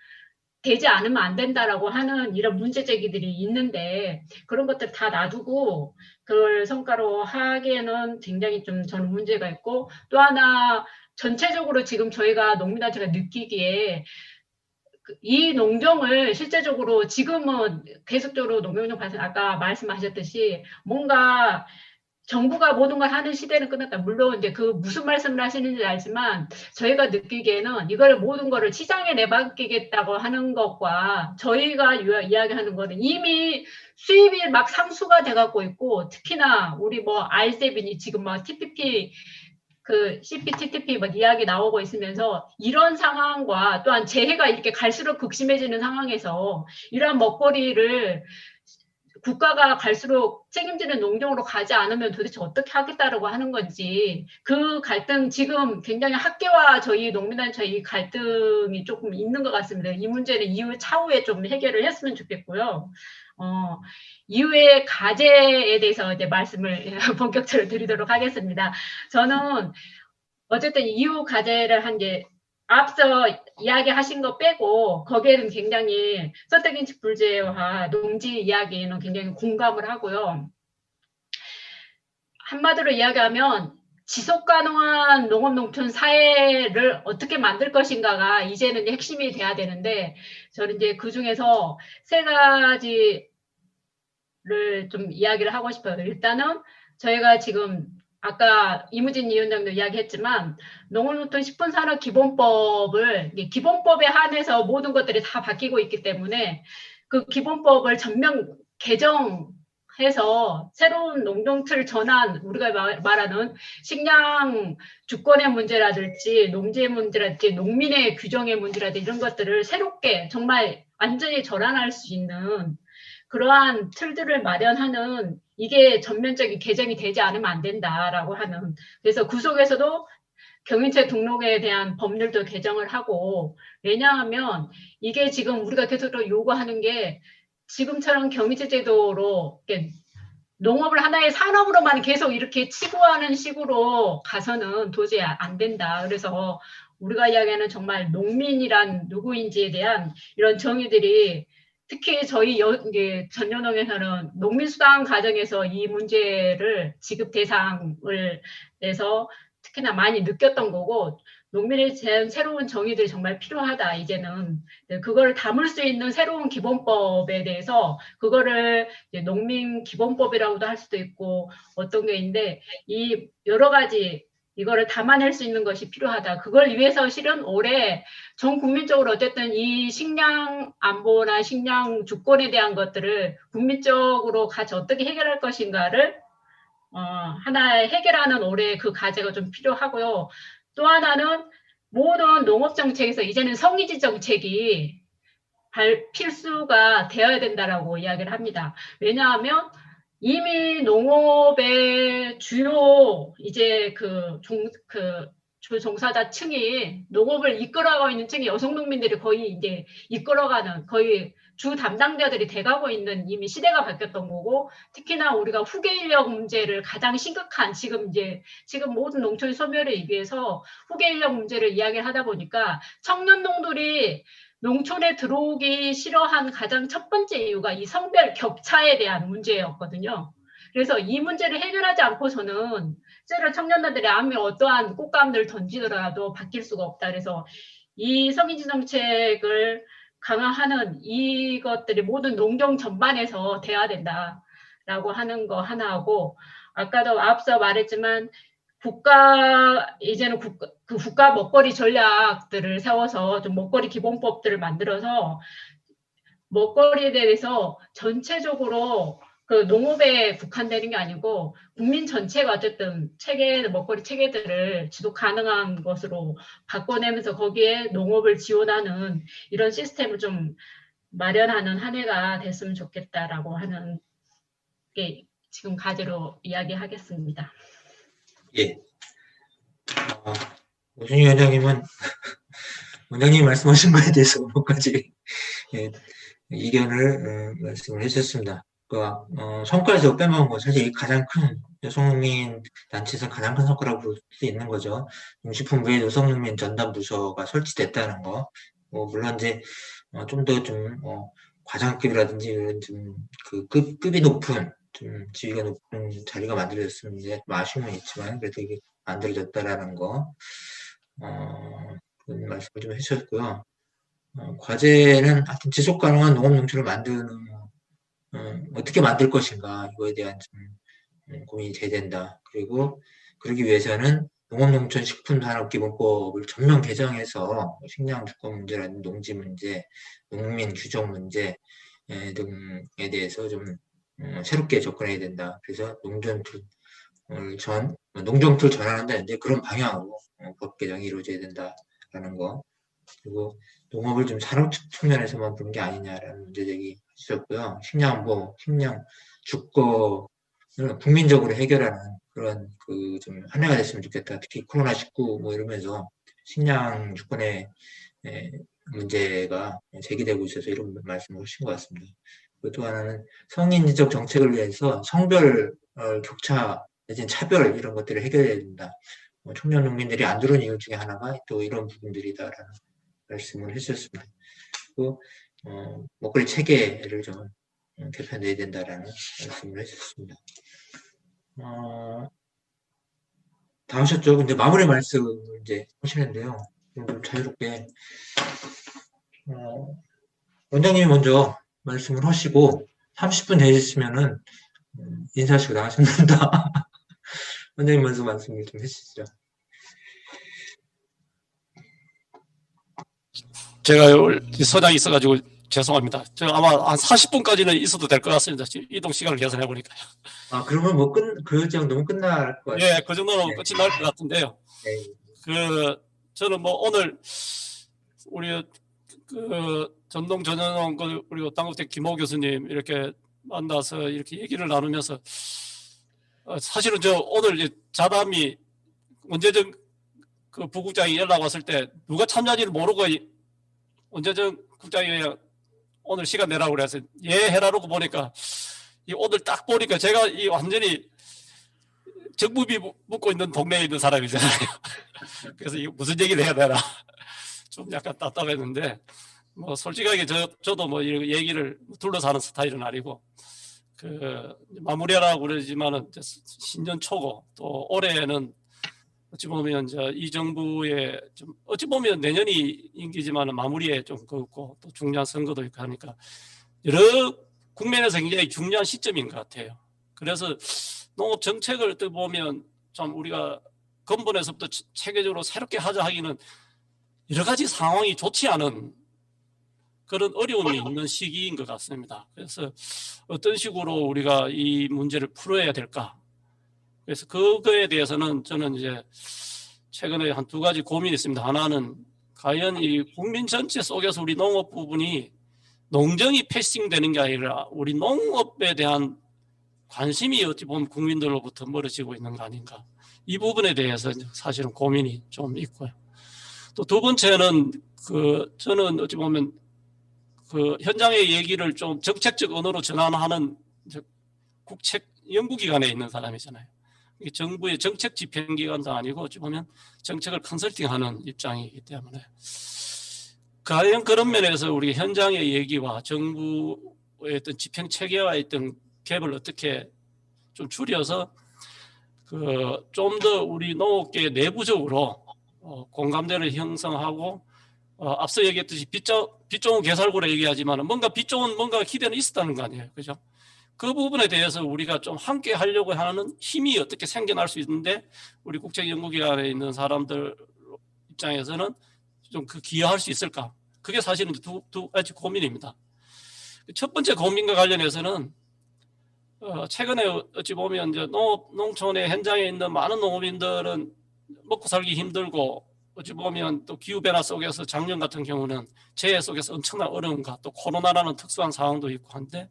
되지 않으면 안 된다라고 하는 이런 문제 제기들이 있는데 그런 것들 다 놔두고 그걸 성과로 하기에는 굉장히 좀 저는 문제가 있고 또 하나 전체적으로 지금 저희가 농민단체가 느끼기에 이 농경을 실제적으로 지금은 계속적으로 농경용 발생 아까 말씀하셨듯이 뭔가 정부가 모든 걸 하는 시대는 끝났다. 물론 이제 그 무슨 말씀을 하시는지 알지만 저희가 느끼기에는 이걸 모든 거를 시장에 내맡기겠다고 하는 것과 저희가 이야기하는 거는 이미 수입이 막 상수가 돼갖고 있고 특히나 우리 뭐 RCEP이니 지금 뭐 TPP 그 CPTPP 막 이야기 나오고 있으면서 이런 상황과 또한 재해가 이렇게 갈수록 극심해지는 상황에서 이러한 먹거리를 국가가 갈수록 책임지는 농경으로 가지 않으면 도대체 어떻게 하겠다라고 하는 건지 그 갈등 지금 굉장히 학계와 저희 농민단체 이 갈등이 조금 있는 것 같습니다. 이 문제는 이후 차후에 좀 해결을 했으면 좋겠고요. 이후의 과제에 대해서 이제 말씀을 본격적으로 드리도록 하겠습니다. 저는 어쨌든 이후 과제를 한 게 앞서 이야기하신 거 빼고 거기에는 굉장히 선택인식 불재화, 농지 이야기에는 굉장히 공감을 하고요. 한마디로 이야기하면 지속 가능한 농업 농촌 사회를 어떻게 만들 것인가가 이제는 핵심이 돼야 되는데 저는 이제 그 중에서 세 가지를 좀 이야기를 하고 싶어요. 일단은 저희가 지금 아까 이무진 위원장도 이야기했지만 농업농촌 10분 산업 기본법을 기본법에 한해서 모든 것들이 다 바뀌고 있기 때문에 그 기본법을 전면 개정해서 새로운 농정틀 전환, 우리가 말하는 식량 주권의 문제라든지 농지의 문제라든지 농민의 규정의 문제라든지 이런 것들을 새롭게 정말 완전히 전환할 수 있는 그러한 틀들을 마련하는 이게 전면적인 개정이 되지 않으면 안 된다라고 하는, 그래서 구속에서도 경인체 등록에 대한 법률도 개정을 하고, 왜냐하면 이게 지금 우리가 계속 요구하는 게 지금처럼 경인체 제도로 농업을 하나의 산업으로만 계속 이렇게 치부하는 식으로 가서는 도저히 안 된다. 그래서 우리가 이야기하는 정말 농민이란 누구인지에 대한 이런 정의들이 특히 저희 전연농에서는 농민수당 과정에서 이 문제를 지급 대상을 해서 특히나 많이 느꼈던 거고, 농민에 대한 새로운 정의들이 정말 필요하다. 이제는 그걸 담을 수 있는 새로운 기본법에 대해서 그거를 농민 기본법이라고도 할 수도 있고 어떤 게 있는데 이 여러 가지 이거를 담아낼 수 있는 것이 필요하다. 그걸 위해서 실은 올해 전 국민적으로 어쨌든 이 식량 안보나 식량 주권에 대한 것들을 국민적으로 같이 어떻게 해결할 것인가를 하나의 해결하는 올해 그 과제가 좀 필요하고요. 또 하나는 모든 농업 정책에서 이제는 성의지 정책이 필수가 되어야 된다라고 이야기를 합니다. 왜냐하면 이미 농업의 주요 이제 주 종사자층이 농업을 이끌어가고 있는 층이 여성 농민들이 거의 이제 이끌어가는 거의 주 담당자들이 돼가고 있는 이미 시대가 바뀌었던 거고, 특히나 우리가 후계 인력 문제를 가장 심각한 지금 모든 농촌 소멸에 위해서 후계 인력 문제를 이야기를 하다 보니까 청년 농들이 농촌에 들어오기 싫어한 가장 첫 번째 이유가 이 성별 격차에 대한 문제였거든요. 그래서 이 문제를 해결하지 않고서는 실제로 청년들이 아무리 어떠한 꽃감을 던지더라도 바뀔 수가 없다. 그래서 이 성인지 정책을 강화하는 이것들이 모든 농경 전반에서 돼야 된다라고 하는 거 하나하고, 아까도 앞서 말했지만 이제는 국가 먹거리 전략들을 세워서 좀 먹거리 기본법들을 만들어서 먹거리에 대해서 전체적으로 그 농업에 국한되는 게 아니고 국민 전체가 어쨌든 먹거리 체계들을 지속 가능한 것으로 바꿔내면서 거기에 농업을 지원하는 이런 시스템을 좀 마련하는 한 해가 됐으면 좋겠다라고 하는 게 지금 과제로 이야기하겠습니다. 예. 오준희 위원장님은 원장님이 말씀하신 거에 대해서 몇 가지 이견을 말씀을 해주셨습니다. 성과에서 빼먹은 거 사실 가장 큰 여성농민 단체에서 가장 큰 성과라고 볼 수 있는 거죠. 농식품부에 여성농민 전담부서가 설치됐다는 거. 물론 이제 좀 더 과장급이라든지 이런 급이 높은 지위가 높은 자리가 만들어졌으면 이제 아쉬움은 있지만 그래도 이게 만들어졌다라는 거 그런 말씀을 좀 해주셨고요. 과제는 하여튼 지속 가능한 농업 농촌을 만드는 어떻게 만들 것인가 이거에 대한 좀 고민이 돼야 된다. 그리고 그러기 위해서는 농업농촌 식품산업기본법을 전면 개정해서 식량 주권 문제라든지 농지 문제, 농민 규정 문제 등에 대해서 좀 새롭게 접근해야 된다. 그래서 농정틀 전환한다는데 그런 방향으로 법 개정이 이루어져야 된다라는 거. 그리고 농업을 좀 산업 측면에서만 보는 게 아니냐라는 문제 제기 주셨고요. 식량 안보, 식량 주권을 국민적으로 해결하는 그런 좀 한 해가 됐으면 좋겠다. 특히 코로나19 이러면서 식량 주권의 문제가 제기되고 있어서 이런 말씀을 하신 것 같습니다. 그리고 또 하나는 성인지적 정책을 위해서 성별 격차 내지는 차별 이런 것들을 해결해야 된다. 청년 농민들이 안 들어온 이유 중에 하나가 또 이런 부분들이다라는 말씀을 했었습니다. 또 먹거리 체계를 좀 개편해야 된다라는 말씀을 했었습니다. 다 하셨죠? 근데 마무리 말씀을 이제 하시는데요. 좀 자유롭게 원장님이 먼저 말씀을 하시고 30분 되셨으면은 인사하시고 나가셨는다. 원장님 먼저 말씀을 좀 해주시죠. 제가 서장이 있어가지고 죄송합니다. 저 아마 한 40분까지는 있어도 될 것 같습니다. 지금 이동 시간을 계산해 보니까요. 그러면 뭐 그 정도면 끝날 것 같아요. 예, 그 정도는 네. 끝이 날 것 같은데요. 네. 저는 뭐 오늘 우리 전동 전현원 그리고 당국대 김호 교수님 이렇게 만나서 이렇게 얘기를 나누면서 사실은 저 오늘 자담이 원재정 그 부국장이 연락 왔을 때 누가 참여한지를 모르고 원재정 국장이 오늘 시간 내라고 그래서 예 해라고 보니까 오늘 딱 보니까 제가 완전히 정부비 묻고 있는 동네에 있는 사람이잖아요. 그래서 이거 무슨 얘기를 해야 되나 좀 약간 답답했는데 뭐 솔직하게 저도 뭐 이런 얘기를 둘러서 하는 스타일은 아니고 마무리하라고 그러지만은 신년 초고 또 올해는 어찌 보면 이 정부의 좀 어찌 보면 내년이 임기지만은 마무리에 좀 그렇고 또 중요한 선거도 있고 하니까 여러 국면에서 굉장히 중요한 시점인 것 같아요. 그래서 농업 정책을 어떻게 보면 좀 우리가 근본에서부터 체계적으로 새롭게 하자 하기는 여러 가지 상황이 좋지 않은 그런 어려움이 있는 시기인 것 같습니다. 그래서 어떤 식으로 우리가 이 문제를 풀어야 될까? 그래서 그거에 대해서는 저는 이제 최근에 한 두 가지 고민이 있습니다. 하나는 과연 이 국민 전체 속에서 우리 농업 부분이 농정이 패싱되는 게 아니라 우리 농업에 대한 관심이 어찌 보면 국민들로부터 멀어지고 있는 거 아닌가. 이 부분에 대해서 사실은 고민이 좀 있고요. 또 두 번째는 저는 어찌 보면 현장의 얘기를 좀 정책적 언어로 전환하는 국책 연구기관에 있는 사람이잖아요. 정부의 정책 집행기관도 아니고 어찌 보면 정책을 컨설팅하는 입장이기 때문에 과연 그런 면에서 우리 현장의 얘기와 정부의 어떤 집행 체계와 있던 갭을 어떻게 좀 줄여서 좀 더 우리 농업계 내부적으로 공감대를 형성하고 앞서 얘기했듯이 빚 좋은 개살구라 얘기하지만 뭔가 빚 좋은 뭔가 기대는 있었다는 거 아니에요, 그죠? 그 부분에 대해서 우리가 좀 함께 하려고 하는 힘이 어떻게 생겨날 수 있는데 우리 국책연구기관에 있는 사람들 입장에서는 좀 기여할 수 있을까? 그게 사실은 두 가지 고민입니다. 첫 번째 고민과 관련해서는 최근에 어찌 보면 이제 농촌의 현장에 있는 많은 농업인들은 먹고 살기 힘들고 어찌 보면 또 기후변화 속에서 작년 같은 경우는 재해 속에서 엄청난 어려움과 또 코로나라는 특수한 상황도 있고 한데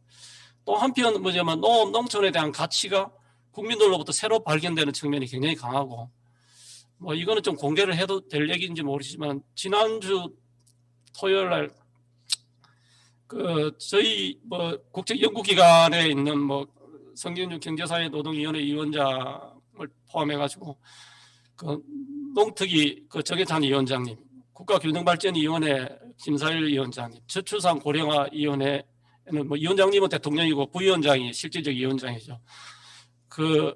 또 한편 뭐냐면 농촌에 대한 가치가 국민들로부터 새로 발견되는 측면이 굉장히 강하고 뭐 이거는 좀 공개를 해도 될 얘기인지 모르지만 지난주 토요일 날 저희 뭐 국책연구기관에 있는 뭐 성경준 경제사회 노동위원회 위원장을 포함해가지고 농특위 정해찬 위원장님, 국가균형발전위원회 김사일 위원장님, 저출산 고령화위원회는 뭐 위원장님은 대통령이고 부위원장이 실질적 위원장이죠.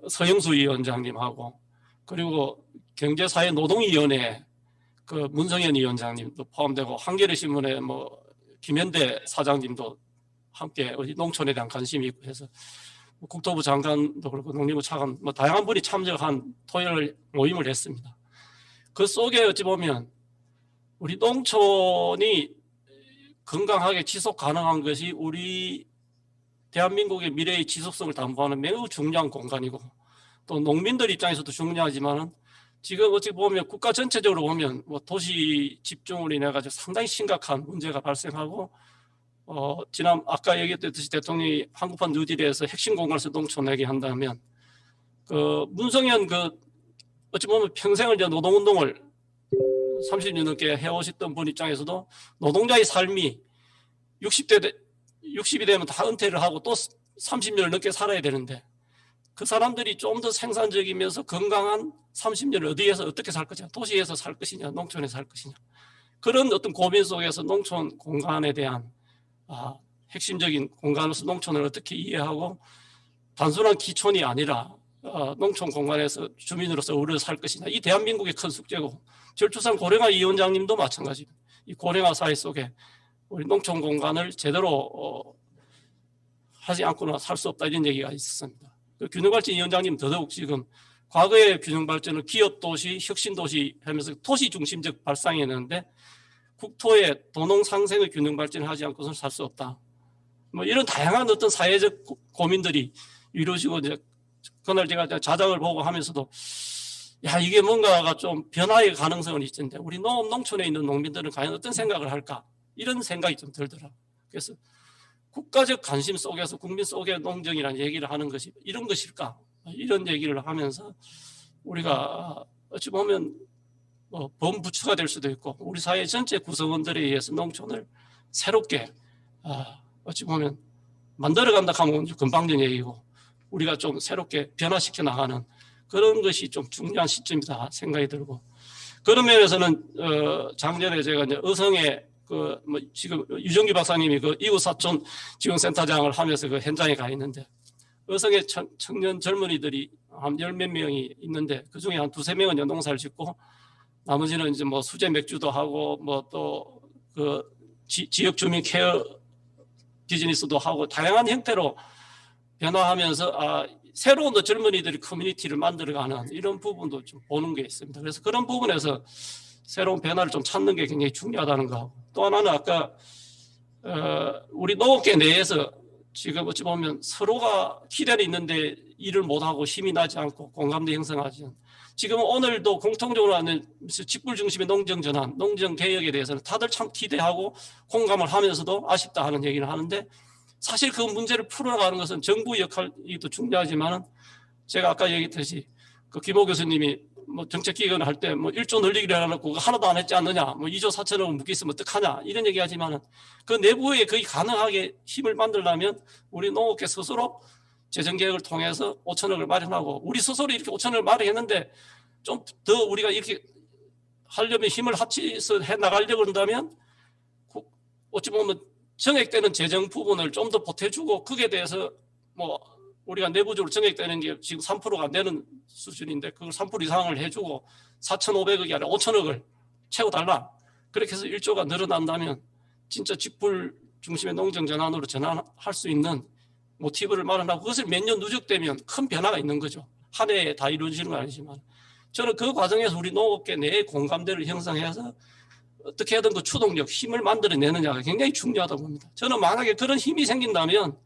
서영수 위원장님하고 그리고 경제사회 노동위원회 문성현 위원장님도 포함되고 한겨레 신문의 뭐 김현대 사장님도 함께 농촌에 대한 관심이 있고 해서 국토부 장관도 그렇고 농림부 차관 뭐 다양한 분이 참석한 토요일 모임을 했습니다. 그 속에 어찌 보면 우리 농촌이 건강하게 지속 가능한 것이 우리 대한민국의 미래의 지속성을 담보하는 매우 중요한 공간이고 또 농민들 입장에서도 중요하지만은 지금 어찌 보면 국가 전체적으로 보면 뭐 도시 집중으로 인해 가지고 상당히 심각한 문제가 발생하고 지난 아까 얘기했듯이 대통령이 한국판 뉴딜에서 핵심 공간에서 농촌에게 한다면 문성현 어찌 보면 평생을 이제 노동운동을 30년 넘게 해오셨던 분 입장에서도 노동자의 삶이 60이 되면 다 은퇴를 하고 또 30년을 넘게 살아야 되는데 그 사람들이 좀 더 생산적이면서 건강한 30년을 어디에서 어떻게 살 것이냐, 도시에서 살 것이냐, 농촌에서 살 것이냐, 그런 어떤 고민 속에서 농촌 공간에 대한 핵심적인 공간으로서 농촌을 어떻게 이해하고 단순한 기촌이 아니라 농촌 공간에서 주민으로서 어울려 살 것이냐, 이 대한민국의 큰 숙제고, 절주산 고령화 이 위원장님도 마찬가지입니다. 이 고령화 사회 속에 우리 농촌 공간을 제대로 하지 않고는 살 수 없다, 이런 얘기가 있었습니다. 그 균형발전 위원장님 더더욱 지금 과거의 균형발전을 기업도시, 혁신도시 하면서 도시 중심적 발상이었는데 국토의 도농 상생의 균형발전을 하지 않고서는 살 수 없다. 뭐 이런 다양한 어떤 사회적 고민들이 이루어지고, 이제 그날 제가 자장을 보고 하면서도 야, 이게 뭔가가 좀 변화의 가능성은 있는데 우리 농촌에 있는 농민들은 과연 어떤 생각을 할까, 이런 생각이 좀 들더라고요. 그래서 국가적 관심 속에서 국민 속의 농정이라는 얘기를 하는 것이 이런 것일까, 이런 얘기를 하면서 우리가 어찌 보면 범부처가 될 수도 있고 우리 사회 전체 구성원들에 의해서 농촌을 새롭게 어찌 보면 만들어간다 하면 금방전 얘기고 우리가 좀 새롭게 변화시켜 나가는 그런 것이 좀 중요한 시점이다 생각이 들고, 그런 면에서는 작년에 제가 이제 의성에 지금 유정규 박사님이 이웃사촌 지원센터장을 하면서 그 현장에 가 있는데, 의성에 청년 젊은이들이 한 열 몇 명이 있는데 그 중에 한 두세 명은 농사를 짓고 나머지는 이제 뭐 수제 맥주도 하고 뭐 또 그 지역 주민 케어 비즈니스도 하고 다양한 형태로 변화하면서 새로운 젊은이들이 커뮤니티를 만들어가는 이런 부분도 좀 보는 게 있습니다. 그래서 그런 부분에서 새로운 변화를 좀 찾는 게 굉장히 중요하다는 거. 또 하나는 아까 우리 농업계 내에서 지금 어찌 보면 서로가 기대는 있는데 일을 못하고 힘이 나지 않고 공감대 형성하지 않는, 지금 오늘도 공통적으로 하는 직불 중심의 농정 전환, 농정 개혁에 대해서는 다들 참 기대하고 공감을 하면서도 아쉽다 하는 얘기를 하는데, 사실 그 문제를 풀어나가는 것은 정부 역할이 또 중요하지만은 제가 아까 얘기했듯이 그 김호 교수님이 뭐 정책 기획을 할 때 뭐 1조 늘리기를 해놓고 하나도 안 했지 않느냐, 뭐 2조 4천억 묶여 있으면 어떡하냐, 이런 얘기 하지만은 그 내부에 거의 가능하게 힘을 만들려면 우리 농업계 스스로 재정개혁을 통해서 5천억을 마련하고, 우리 스스로 이렇게 5천억을 마련했는데 좀 더 우리가 이렇게 하려면 힘을 합쳐서 해 나가려고 한다면 어찌 보면 정액되는 재정 부분을 좀 더 보태주고, 거기에 대해서 뭐 우리가 내부적으로 정액되는 게 지금 3%가 안 되는 수준인데 그걸 3% 이상을 해주고 4,500억이 아니라 5천억을 채워달라, 그렇게 해서 1조가 늘어난다면 진짜 직불 중심의 농정 전환으로 전환할 수 있는 모티브를 마련하고, 그것을 몇 년 누적되면 큰 변화가 있는 거죠. 한 해에 다 이루어지는 건 아니지만 저는 그 과정에서 우리 농업계 내의 공감대를 형성해서 어떻게든 그 추동력, 힘을 만들어내느냐가 굉장히 중요하다고 봅니다. 저는 만약에 그런 힘이 생긴다면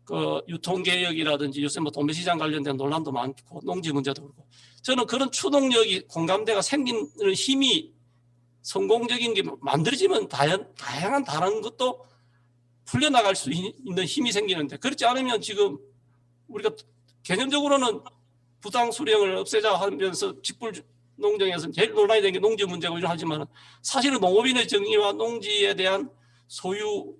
그 유통개혁이라든지 요새 뭐 도매시장 관련된 논란도 많고 농지 문제도 그렇고, 저는 그런 추동력이, 공감대가 생기는 힘이 성공적인 게 만들어지면 다양한 다른 것도 풀려나갈 수 있는 힘이 생기는데, 그렇지 않으면 지금 우리가 개념적으로는 부당 수령을 없애자 하면서 직불 농정에서 제일 논란이 되는 게 농지 문제고 하지만 사실은 농업인의 정의와 농지에 대한 소유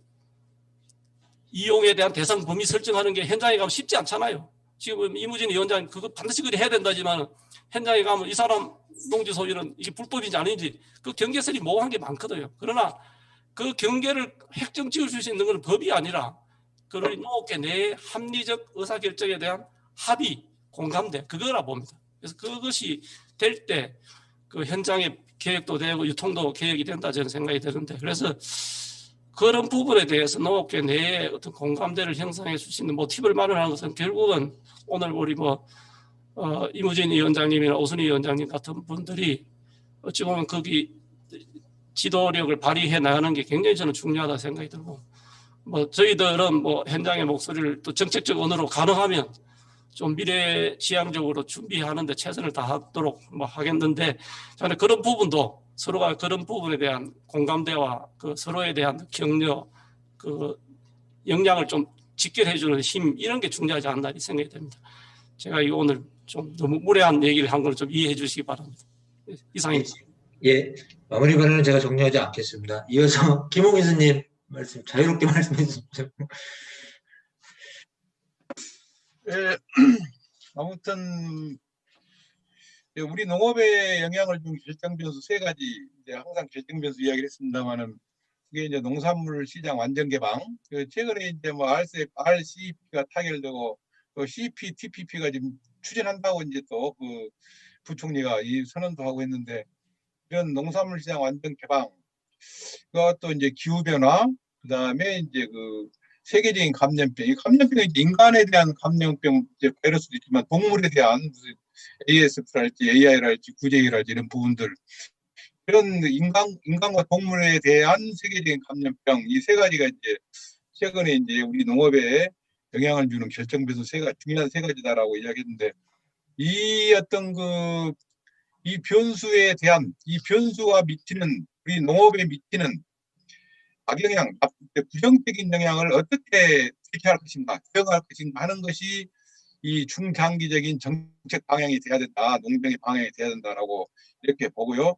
이용에 대한 대상 범위 설정하는 게 현장에 가면 쉽지 않잖아요. 지금 이무진 위원장 그거 반드시 그리 해야 된다지만 현장에 가면 이 사람 농지 소유는 이게 불법인지 아닌지 그 경계선이 모호한 게 많거든요. 그러나 그 경계를 획정 지을 수 있는 건 법이 아니라 그런 농업계 내의 합리적 의사결정에 대한 합의, 공감대, 그거라 봅니다. 그래서 그것이 될 때 그 현장의 계획도 되고 유통도 계획이 된다 저는 생각이 드는데, 그래서 그런 부분에 대해서 농업계 내에 어떤 공감대를 형성해 줄 수 있는 모티브를 마련하는 것은 결국은 오늘 우리 이무진 위원장님이나 오순희 위원장님 같은 분들이 어찌 보면 거기 지도력을 발휘해 나가는 게 굉장히 저는 중요하다 생각이 들고, 저희들은 현장의 목소리를 또 정책적 언어로 가능하면 좀 미래지향적으로 준비하는데 최선을 다하도록 하겠는데, 저는 그런 부분도 서로가 그런 부분에 대한 공감대와 그 서로에 대한 격려, 그 역량을 좀 직결해주는 힘, 이런 게 중요하지 않나 이 생각이 됩니다. 제가 이거 오늘 좀 너무 무례한 얘기를 한 걸 좀 이해해 주시기 바랍니다. 이상입니다. 예, 마무리 발언은 제가 정리하지 않겠습니다. 이어서 김호 교수님 말씀 자유롭게 말씀해 주십시오. 예, 아무튼 우리 농업에 영향을 준 결정 변수 세 가지, 이제 항상 결정 변수 이야기를 했습니다만은, 그게 이제 농산물 시장 완전 개방, 최근에 이제 뭐 RCEP가 타결되고 또 CPTPP가 지금 추진한다고 이제 또 그 부총리가 이 선언도 하고 했는데, 이런 농산물 시장 완전 개방, 그것도 이제 기후 변화, 그다음에 이제 그 세계적인 감염병, 이 감염병이 이제 인간에 대한 감염병, 이제 바이러스도 있지만 동물에 대한 무슨 ASF랄지 AI랄지 구제이랄지 이런 부분들, 이런 인간과 동물에 대한 세계적인 감염병, 이 세 가지가 이제 최근에 이제 우리 농업에 영향을 주는 결정 변수 중요한 세 가지다라고 이야기했는데, 이 어떤 이 변수에 대한, 이 변수가 미치는, 우리 농업에 미치는 악영향, 부정적인 영향을 어떻게 대처할 것인가, 대응할 것인가 하는 것이 이 중장기적인 정책 방향이 돼야 된다, 농경의 방향이 돼야 된다라고 이렇게 보고요.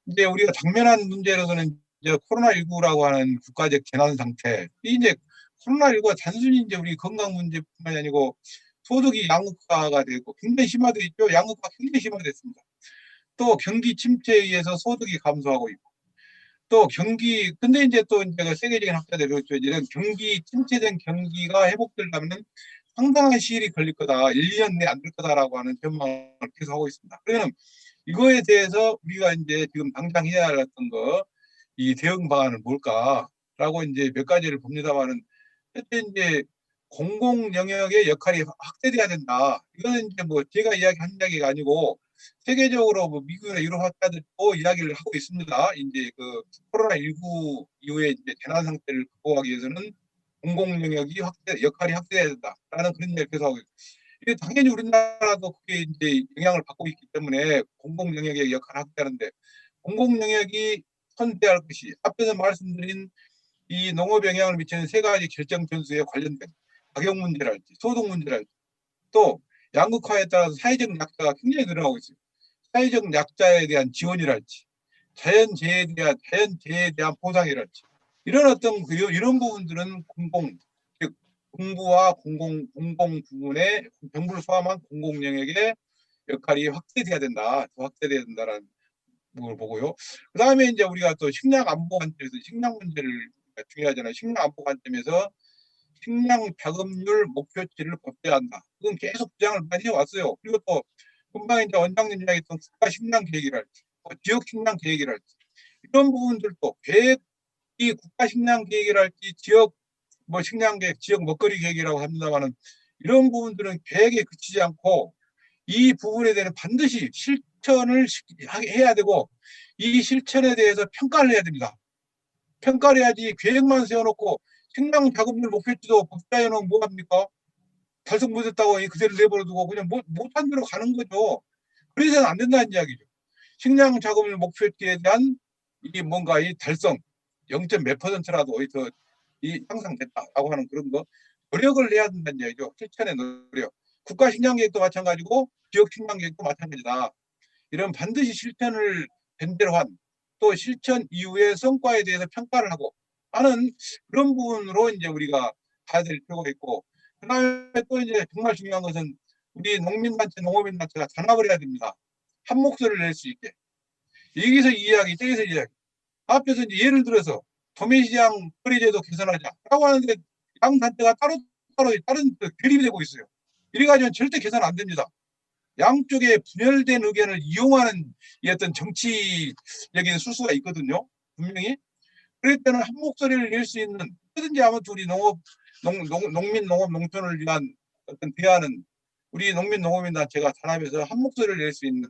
이제 우리가 당면한 문제로서는 이제 코로나19라고 하는 국가적 재난 상태, 이제 코로나19가 단순히 이제 우리 건강 문제뿐만이 아니고 소득이 양극화가 되고 굉장히 심화되어 있죠. 양극화가 굉장히 심화됐습니다. 또 경기 침체에 의해서 소득이 감소하고 있고, 또 근데 이제 또 이제 그 세계적인 학자들이 그렇죠. 이런 침체된 경기가 회복되려면 상당한 시일이 걸릴 거다. 1, 2년 내에 안 될 거다라고 하는 전망을 계속 하고 있습니다. 그러면 이거에 대해서 우리가 이제 지금 당장 해야 할 어떤 이 대응 방안은 뭘까라고 이제 몇 가지를 봅니다만은, 현재 이제 공공 영역의 역할이 확대돼야 된다. 이거는 이제 뭐 제가 이야기한 이야기가 아니고 세계적으로 뭐 미국이나 유럽 학자들도 이야기를 하고 있습니다. 이제 그 코로나19 이후에 이제 재난 상태를 극복하기 위해서는 공공 영역이 역할이 확대돼야 된다라는 그런 이야기를 계속 하고 있습니다. 이게 당연히 우리나라도 그게 이제 영향을 받고 있기 때문에 공공 영역의 역할을 확대하는데, 공공 영역이 선대할 것이 앞에서 말씀드린 이 농업 영향을 미치는 세 가지 결정 변수에 관련된 가격 문제랄지 소득 문제랄지, 또 양극화에 따라서 사회적 약자가 굉장히 늘어나고 있어요. 사회적 약자에 대한 지원이랄지, 자연재해에 대한 보상이랄지, 이런 어떤 이런 부분들은 즉 공부와 공공 부분의 정부를 포함한 공공 영역의 역할이 확대돼야 된다, 더 확대돼야 된다라는 걸 보고요. 그 다음에 이제 우리가 또 식량 안보 관점에서 식량 문제를 중요하잖아요. 식량 안보 관점에서 식량 자급률 목표치를 법제화한다. 그건 계속 주장을 많이 해왔어요. 그리고 또 금방 이제 원장님 이야기했던 국가 식량 계획이랄지, 지역 식량 계획이랄지, 이런 부분들도 이 국가 식량 계획이랄지 지역 식량 계획, 지역 먹거리 계획이라고 합니다만은, 이런 부분들은 계획에 그치지 않고 이 부분에 대해서 반드시 실천을 해야 되고, 이 실천에 대해서 평가를 해야 됩니다. 평가를 해야지 계획만 세워놓고 식량 자급률 목표치도 법제화해 놓으면 뭐합니까? 달성 못했다고 그대로 내버려두고 그냥 못한 대로 가는 거죠. 그래서는 안 된다는 이야기죠. 식량 자급률 목표치에 대한 이 달성 0. 몇 %라도 더 향상됐다라고 하는 그런 노력을 해야 된다는 이야기죠. 실천의 노력. 국가 식량 계획도 마찬가지고 지역 식량 계획도 마찬가지다. 이런 반드시 실천을 된 대로 한, 또 실천 이후의 성과에 대해서 평가를 하고 하는 그런 부분으로 이제 우리가 가야 될 필요가 있고, 그다음에 또 이제 정말 중요한 것은 우리 농민단체, 농업인단체가 단합을 해야 됩니다. 한 목소리를 낼 수 있게. 여기서 이야기, 저기서 이야기. 앞에서 이제 예를 들어서 도매시장 거래제도 개선하자라고 하는데 양 단체가 따로 다른 결입이 되고 있어요. 이래가지고는 절대 개선 안 됩니다. 양쪽의 분열된 의견을 이용하는 어떤 정치적인 수수가 있거든요. 분명히. 그럴 때는 한 목소리를 낼 수 있는, 뭐든지 아무튼 우리 농민, 농업, 농촌을 위한 어떤 대안은 우리 농민, 농업인단체가 단합해서 한 목소리를 낼 수 있는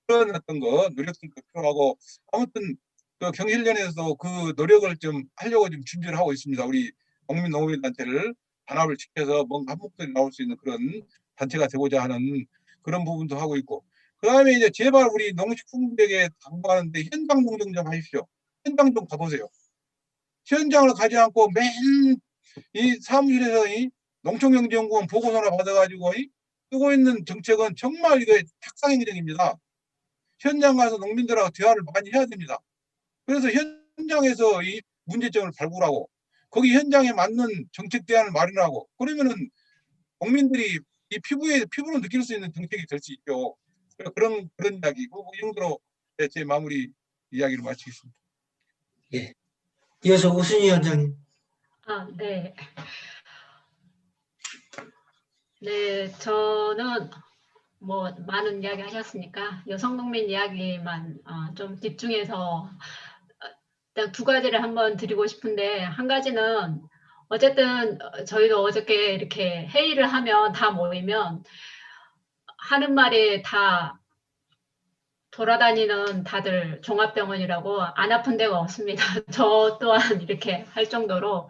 그런 어떤 노력들도 필요하고, 아무튼 그 경실련에서도 그 노력을 좀 하려고 지금 준비를 하고 있습니다. 우리 농민, 농업인단체를 단합을 시켜서 뭔가 한 목소리 나올 수 있는 그런 단체가 되고자 하는 그런 부분도 하고 있고, 그 다음에 이제 제발 우리 농식품부에게 당부하는데 현장 농정 좀 하십시오. 현장 좀 가보세요. 현장을 가지 않고 맨 이 사무실에서 농촌경제연구원 보고서나 받아가지고 쓰고 있는 정책은 정말 이거 탁상행정입니다. 현장 가서 농민들하고 대화를 많이 해야 됩니다. 그래서 현장에서 이 문제점을 발굴하고 거기 현장에 맞는 정책 대안을 마련하고, 그러면은 국민들이 이 피부로 느낄 수 있는 정책이 될 수 있죠. 그런 이야기고 이 정도로 제 마무리 이야기를 마치겠습니다. 예. 이어서 오순희 위원장님. 네. 네, 저는 뭐 많은 이야기 하셨으니까 여성농민 이야기만 좀 집중해서 일단 두 가지를 한번 드리고 싶은데, 한 가지는 어쨌든 저희도 어저께 이렇게 회의를 하면 다 모이면 하는 말이 다 돌아다니는 다들 종합병원이라고 안 아픈 데가 없습니다. 저 또한 이렇게 할 정도로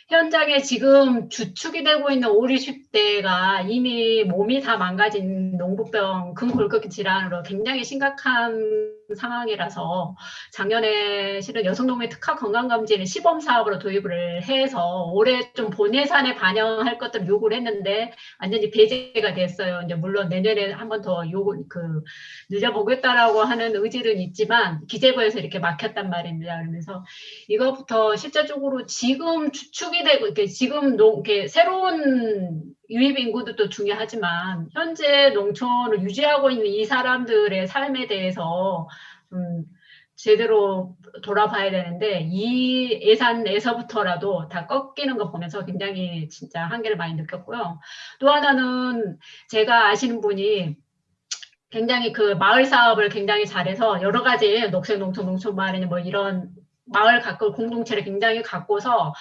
현장에 지금 주축이 되고 있는 5, 60대가 이미 몸이 다 망가진 농부병, 근골격계 질환으로 굉장히 심각한 상황이라서 작년에 실은 여성농민 특화 건강검진을 시범 사업으로 도입을 해서 올해 좀 본 예산에 반영할 것들을 요구를 했는데 완전히 배제가 됐어요. 이제 물론 내년에 한 번 더 늘려보겠다라고 하는 의지는 있지만 기재부에서 이렇게 막혔단 말입니다. 그러면서 이거부터 실제적으로 지금 주축이 되고 이렇게 지금 이렇게 새로운 유입 인구도 중요하지만 현재 농촌을 유지하고 있는 이 사람들의 삶에 대해서 제대로 돌아봐야 되는데 이 예산에서부터라도 다 꺾이는 거 보면서 굉장히 진짜 한계를 많이 느꼈고요. 또 하나는 제가 아시는 분이 굉장히 그 마을 사업을 굉장히 잘해서 여러 가지 녹색농촌, 농촌마을이나 뭐 이런 마을 가끔 공동체를 굉장히 갖고서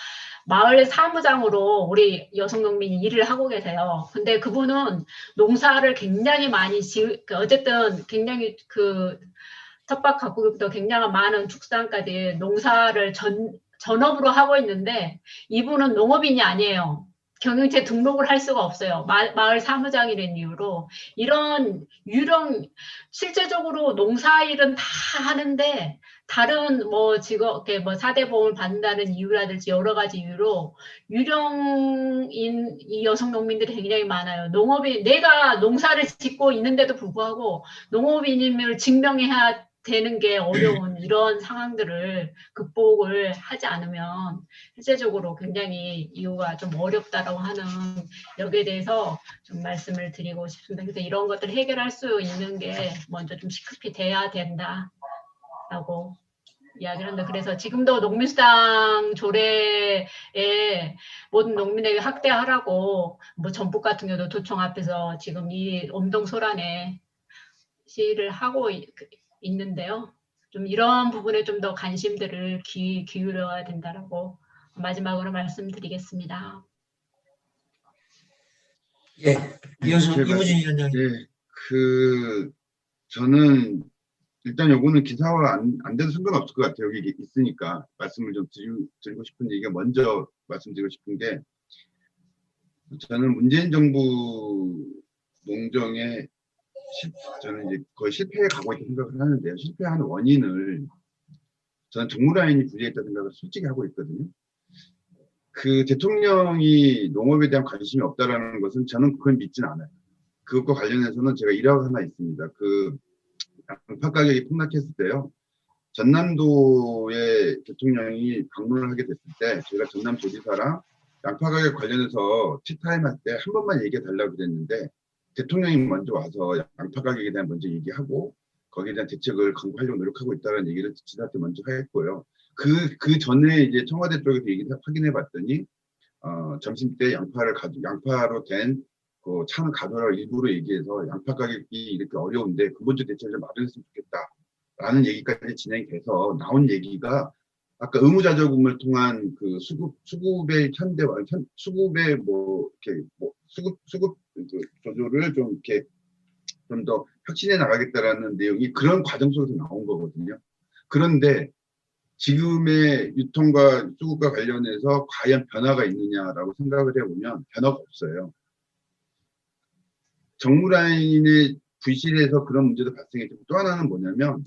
마을 사무장으로 우리 여성농민이 일을 하고 계세요. 근데 그분은 농사를 굉장히 많이 어쨌든 굉장히 그 텃밭 가꾸기부터 굉장히 많은 축산까지 농사를 전업으로 하고 있는데 이분은 농업인이 아니에요. 경영체 등록을 할 수가 없어요. 마을 사무장이라는 이유로. 이런 유령, 실제적으로 농사일은 다 하는데 다른 뭐 직업, 뭐 4대 보험을 받는다는 이유라든지 여러 가지 이유로 유령인 이 여성 농민들이 굉장히 많아요. 내가 농사를 짓고 있는데도 불구하고 농업인임을 증명해야 되는 게 어려운 이런 상황들을 극복을 하지 않으면 실제적으로 굉장히 이유가 좀 어렵다라고 하는 여기에 대해서 좀 말씀을 드리고 싶습니다. 그래서 이런 것들을 해결할 수 있는 게 먼저 좀 시급히 돼야 된다라고 이야기를 합니다. 그래서 지금도 농민수당 조례에 모든 농민에게 확대하라고 뭐 전북 같은 경우도 도청 앞에서 지금 이 엄동소란에 시위를 하고 있는데요. 좀 이런 부분에 좀 더 관심들을 기울여야 된다라고 마지막으로 말씀드리겠습니다. 예. 이어서 제가- 이무진 위원장님. 예, 저는 일단 요거는 기사화 안 돼도 상관없을 것 같아요. 여기 있으니까 말씀을 좀 드리고 싶은 얘기가 먼저 말씀드리고 싶은 게 저는 문재인 정부 농정에 저는 이제 거의 실패해 가고 있다고 생각을 하는데요. 실패하는 원인을 저는 정무라인이 부재했다 생각을 솔직히 하고 있거든요. 그 대통령이 농업에 대한 관심이 없다라는 것은 저는 그걸 믿지는 않아요. 그것과 관련해서는 제가 일화가 하나 있습니다. 그 양파 가격이 폭락했을 때요. 전남도의 대통령이 방문을 하게 됐을 때 제가 전남도지사랑 양파 가격 관련해서 티타임 할 때 한 번만 얘기해 달라고 그랬는데 대통령이 먼저 와서 양파 가격에 대한 먼저 얘기하고 거기에 대한 대책을 강구하려고 노력하고 있다는 얘기를 지사한테 먼저 했고요. 그 전에 이제 청와대 쪽에서 확인해 봤더니 점심 때 양파로 된 그 차는 가져라고 일부러 얘기해서 양파 가격이 이렇게 어려운데 근본적 대책을 좀 마련했으면 좋겠다라는 얘기까지 진행이 돼서 나온 얘기가 아까 의무자조금을 통한 그 수급의 수급의 뭐 이렇게 뭐 수급 그 조절을 좀 이렇게 좀 더 혁신해 나가겠다라는 내용이 그런 과정 속에서 나온 거거든요. 그런데 지금의 유통과 수급과 관련해서 과연 변화가 있느냐라고 생각을 해보면 변화가 없어요. 정무라인의 부실에서 그런 문제도 발생했고 또 하나는 뭐냐면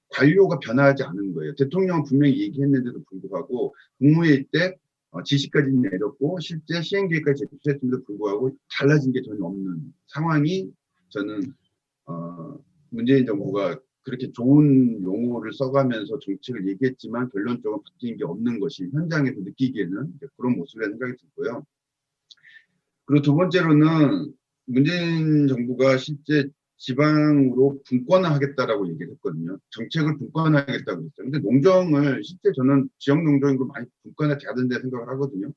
관료가 변화하지 않은 거예요. 대통령은 분명히 얘기했는데도 불구하고 국무회의 때 지시까지 내렸고 실제 시행계획까지 제출했음에도 불구하고 달라진 게 전혀 없는 상황이 저는 문재인 정부가 그렇게 좋은 용어를 써가면서 정책을 얘기했지만 결론적으로 바뀐 게 없는 것이 현장에서 느끼기에는 그런 모습이라는 생각이 들고요. 그리고 두 번째로는 문재인 정부가 실제 지방으로 분권화하겠다라고 얘기를 했거든요. 정책을 분권화하겠다고 했어요. 근데 농정을 실제 저는 지역 농정으로 많이 분권화돼야 된다 생각을 하거든요.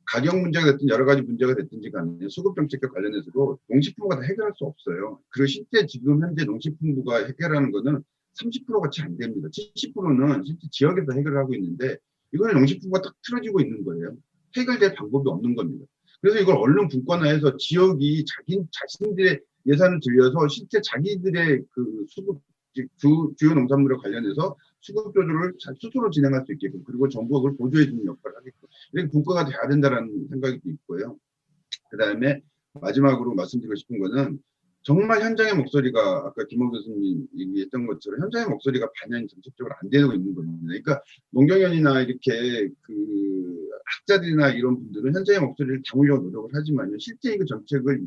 가격 문제가 됐든 여러 가지 문제가 됐든지 간에 수급 정책과 관련해서도 농식품부가 다 해결할 수 없어요. 그리고 실제 지금 현재 농식품부가 해결하는 거는 30% 같이 안 됩니다. 70%는 실제 지역에서 해결을 하고 있는데 이거는 농식품부가 딱 틀어지고 있는 거예요. 해결될 방법이 없는 겁니다. 그래서 이걸 얼른 분권화해서 지역이 자신들의 예산을 들여서 실제 자기들의 그 수급, 주요 농산물에 관련해서 수급 조절을 스스로 진행할 수 있게끔, 그리고 정부가 그걸 보조해주는 역할을 하게끔, 이렇게 분과가 돼야 된다는 생각이 있고요. 그 다음에 마지막으로 말씀드리고 싶은 거는 정말 현장의 목소리가 아까 김호 교수님 얘기했던 것처럼 현장의 목소리가 반영이 정책적으로 안 되고 있는 겁니다. 그러니까 농경연이나 이렇게 그 학자들이나 이런 분들은 현장의 목소리를 담으려고 노력을 하지만요, 실제 이거 정책을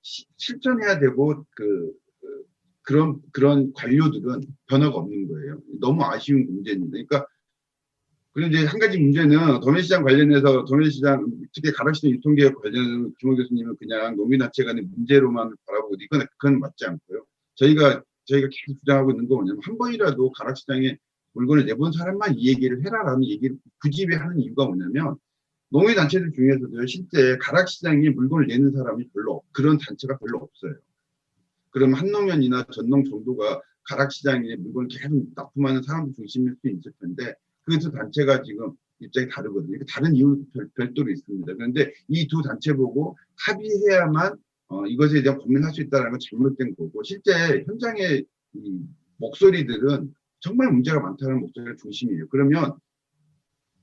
실천해야 되고 그런 관료들은 변화가 없는 거예요. 너무 아쉬운 문제입니다. 그러니까 그리고 이제 한 가지 문제는 도매시장 관련해서 도매시장 특히 가락시장 유통개혁 관련해서 김호 교수님은 그냥 농민단체 간의 문제로만 바라보고 그건 맞지 않고요. 저희가 계속 주장하고 있는 건 뭐냐면 한 번이라도 가락시장에 물건을 내본 사람만 이 얘기를 해라라는 얘기를 굳이 왜 하는 이유가 뭐냐면 농민단체들 중에서도 실제 가락시장에 물건을 내는 사람이 그런 단체가 별로 없어요. 그럼 한농연이나 전농 정도가 가락시장에 물건을 계속 납품하는 사람들 중심일 수 있을 텐데 그 두 단체가 지금 입장이 다르거든요. 다른 이유 별도로 있습니다. 그런데 이 두 단체 보고 합의해야만 이것에 대한 고민할 수 있다는 건 잘못된 거고, 실제 현장의 이 목소리들은 정말 문제가 많다는 목소리가 중심이에요. 그러면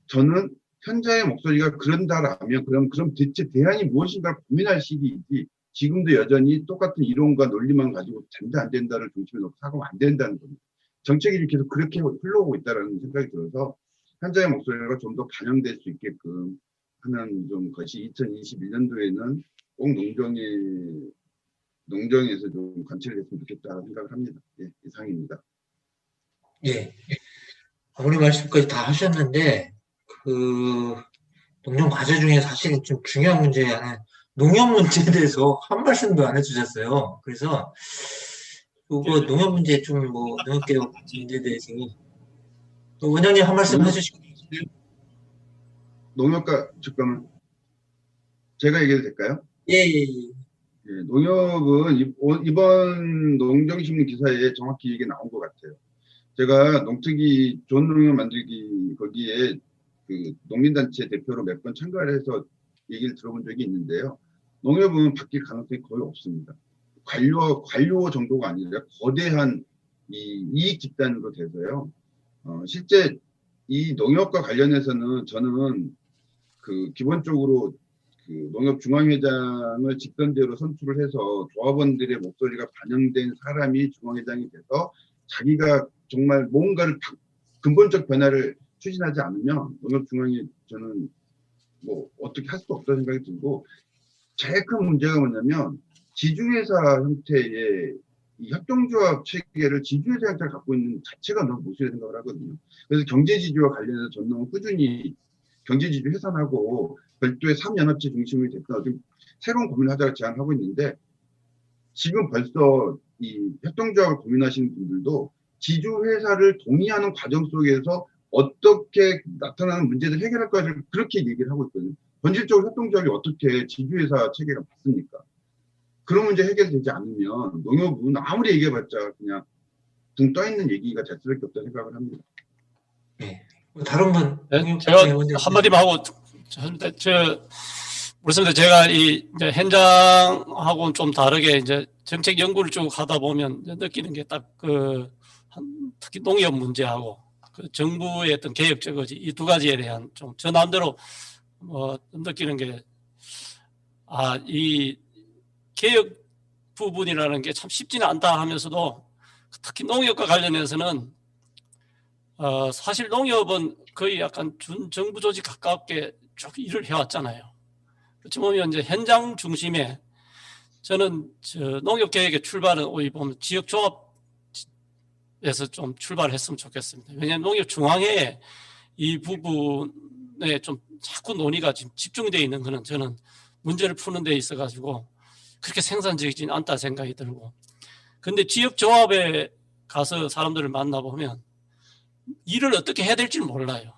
저는 현장의 목소리가 그런다라면 그럼 대체 대안이 무엇인가 고민할 시기이지, 지금도 여전히 똑같은 이론과 논리만 가지고 된다 안 된다를 중심에 놓고 사고는 안 된다는 겁니다. 정책이 계속 그렇게 흘러오고 있다는 생각이 들어서 현장의 목소리가 좀 더 반영될 수 있게끔 하는 좀 것이 2021년도에는 꼭 농정에서 좀 관철이 됐으면 좋겠다 생각을 합니다. 예, 이상입니다. 예. 아무리 말씀까지 다 하셨는데, 그, 농정 과제 중에 사실 좀 중요한 문제 하나, 농협 문제에 대해서 한 말씀도 안 해주셨어요. 그래서, 그거 농협 문제 좀 농협개혁 문제에 대해서, 원장님 한 말씀 해주시고. 농협과, 잠깐만. 제가 얘기해도 될까요? 예, 예, 예. 예, 농협은 이번 농정신문 기사에 정확히 이게 나온 것 같아요. 제가 농특위 좋은 농협 만들기 거기에 그 농민단체 대표로 몇 번 참가를 해서 얘기를 들어본 적이 있는데요. 농협은 바뀔 가능성이 거의 없습니다. 관료 정도가 아니라 거대한 이 이익 집단으로 돼서요. 실제 이 농협과 관련해서는 저는 그 기본적으로 그 농협 중앙회장을 직선제로 선출을 해서 조합원들의 목소리가 반영된 사람이 중앙회장이 돼서 자기가 정말 뭔가를 근본적 변화를 추진하지 않으면 농협 중앙이 저는 어떻게 할 수 없다는 생각이 들고, 제일 큰 문제가 뭐냐면 지주회사 형태의 이 협동조합 체계를 지주회사 형태를 갖고 있는 자체가 너무 모순이라고 생각을 하거든요. 그래서 경제지주와 관련해서 전농은 꾸준히 경제지주 해산하고 별도의 3연합체 중심이 됐던 좀 새로운 고민을 하자고 제안하고 있는데, 지금 벌써 이 협동조합을 고민하시는 분들도 지주회사를 동의하는 과정 속에서 어떻게 나타나는 문제들 해결할 것을 그렇게 얘기를 하고 있거든요. 본질적으로 협동조합이 어떻게 지주회사 체계가 맞습니까? 그런 문제 해결되지 않으면 농협은 아무리 얘기해봤자 그냥 둥 떠있는 얘기가 될 수밖에 없다고 생각을 합니다. 네. 다른 분, 네, 제가 한마디만 하고, 그렇습니다. 제가 이제 현장하고는 좀 다르게 이제 정책 연구를 쭉 하다 보면 느끼는 게 딱 특히 농협 문제하고 그 정부의 어떤 개혁적 의지 이 두 가지에 대한 좀 저 나름대로 느끼는 게 이 개혁 부분이라는 게 참 쉽지는 않다 하면서도 특히 농협과 관련해서는 사실 농협은 거의 약간 준정부 조직 가깝게 쭉 일을 해왔잖아요. 어찌 보면 이제 현장 중심에 저는 농협 개혁의 출발은 오히 보면 지역조합에서 좀 출발했으면 좋겠습니다. 왜냐하면 농협 중앙회에 이 부분에 좀 자꾸 논의가 지금 집중되어 있는 거는 저는 문제를 푸는 데 있어가지고 그렇게 생산적이진 않다 생각이 들고. 근데 지역조합에 가서 사람들을 만나보면 일을 어떻게 해야 될지 몰라요.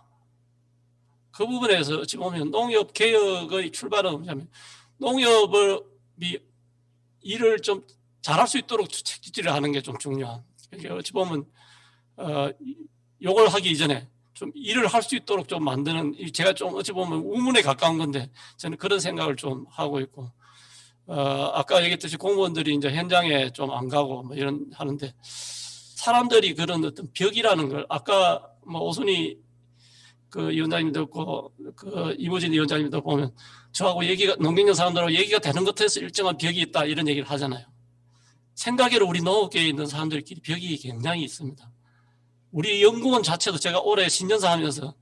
그 부분에서 어찌 보면 농협 개혁의 출발은 뭐냐면 농협이 일을 좀 잘할 수 있도록 책짓질을 하는 게 좀 중요한. 그러니까 어찌 보면 요걸 하기 이전에 좀 일을 할 수 있도록 좀 만드는, 제가 좀 어찌 보면 우문에 가까운 건데 저는 그런 생각을 좀 하고 있고, 아까 얘기했듯이 공무원들이 이제 현장에 좀 안 가고 뭐 이런 하는데, 사람들이 그런 어떤 벽이라는 걸 아까 뭐 오순희 그 위원장님도 있고 그 이모진 위원장님도 보면 저하고 얘기가, 농경련 사람들하고 얘기가 되는 것 같아서 일정한 벽이 있다 이런 얘기를 하잖아요. 생각외로 우리 농업계에 있는 사람들끼리 벽이 굉장히 있습니다. 우리 연구원 자체도 제가 올해 신년사 하면서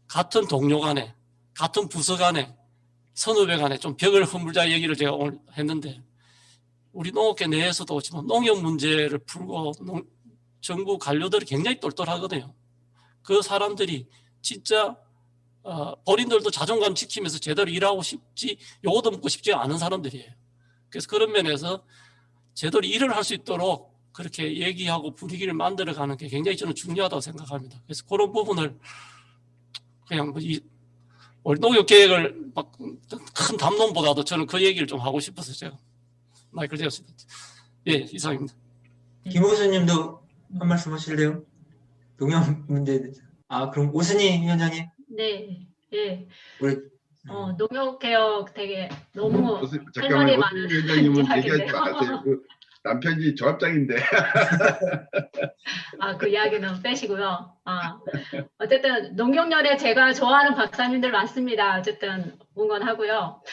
같은 동료 간에, 같은 부서 간에, 선후배 간에 좀 벽을 허물자 얘기를 제가 오늘 했는데, 우리 농업계 내에서도 지금 농업 문제를 풀고 정부 관료들이 굉장히 똘똘하거든요. 그 사람들이 진짜 본인들도 자존감 지키면서 제대로 일하고 싶지, 요거도 묻고 싶지 않은 사람들이에요. 그래서 그런 면에서 제대로 일을 할 수 있도록 그렇게 얘기하고 분위기를 만들어가는 게 굉장히 저는 중요하다고 생각합니다. 그래서 그런 부분을 그냥 우리 농협 계획을 막 큰 담론보다도 저는 그 얘기를 좀 하고 싶어서 제가 마이크를 대었습니다. 예, 이상입니다. 김호수님도 한 말씀 하실래요? 농협 문제에 대해서. 그럼 오순희 위원장님. 네, 예. 우리 농협개혁 되게 너무 할 잠깐만, 말이 오순희 많은 위원장님은 얘기하지 이야기인데요. 마세요. 그 남편이 조합장인데. 그 이야기는 빼시고요. 어쨌든 농경련에 제가 좋아하는 박사님들 많습니다. 어쨌든 응원하고요.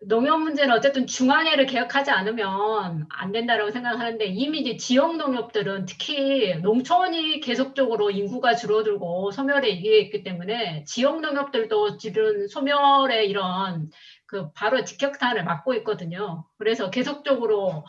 농협 문제는 어쨌든 중앙회를 개혁하지 않으면 안 된다고 생각하는데, 이미 이제 지역 농협들은 특히 농촌이 계속적으로 인구가 줄어들고 소멸에 이르기 때문에 지역 농협들도 지금 소멸의 이런 바로 직격탄을 맞고 있거든요. 그래서 계속적으로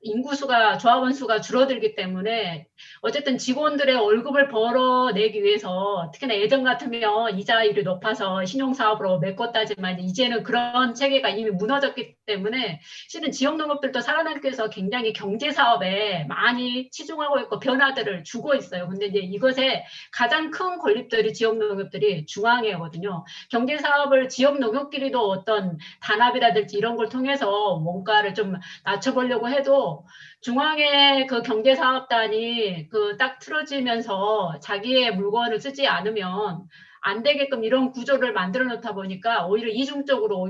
인구수가, 조합원 수가 줄어들기 때문에 어쨌든 직원들의 월급을 벌어내기 위해서, 특히나 예전 같으면 이자율이 높아서 신용사업으로 메꿨다지만 이제는 그런 체계가 이미 무너졌기 때문에 실은 지역농업들도 살아남기 위해서 굉장히 경제사업에 많이 치중하고 있고 변화들을 주고 있어요. 근데 이제 이것에 가장 큰 건립들이 지역농업들이 중앙회거든요. 경제사업을 지역농업끼리도 어떤 단합이라든지 이런 걸 통해서 원가를 좀 낮춰보려고 해도 중앙의 그 경제사업단이 딱 틀어지면서 자기의 물건을 쓰지 않으면 안 되게끔 이런 구조를 만들어 놓다 보니까 오히려 이중적으로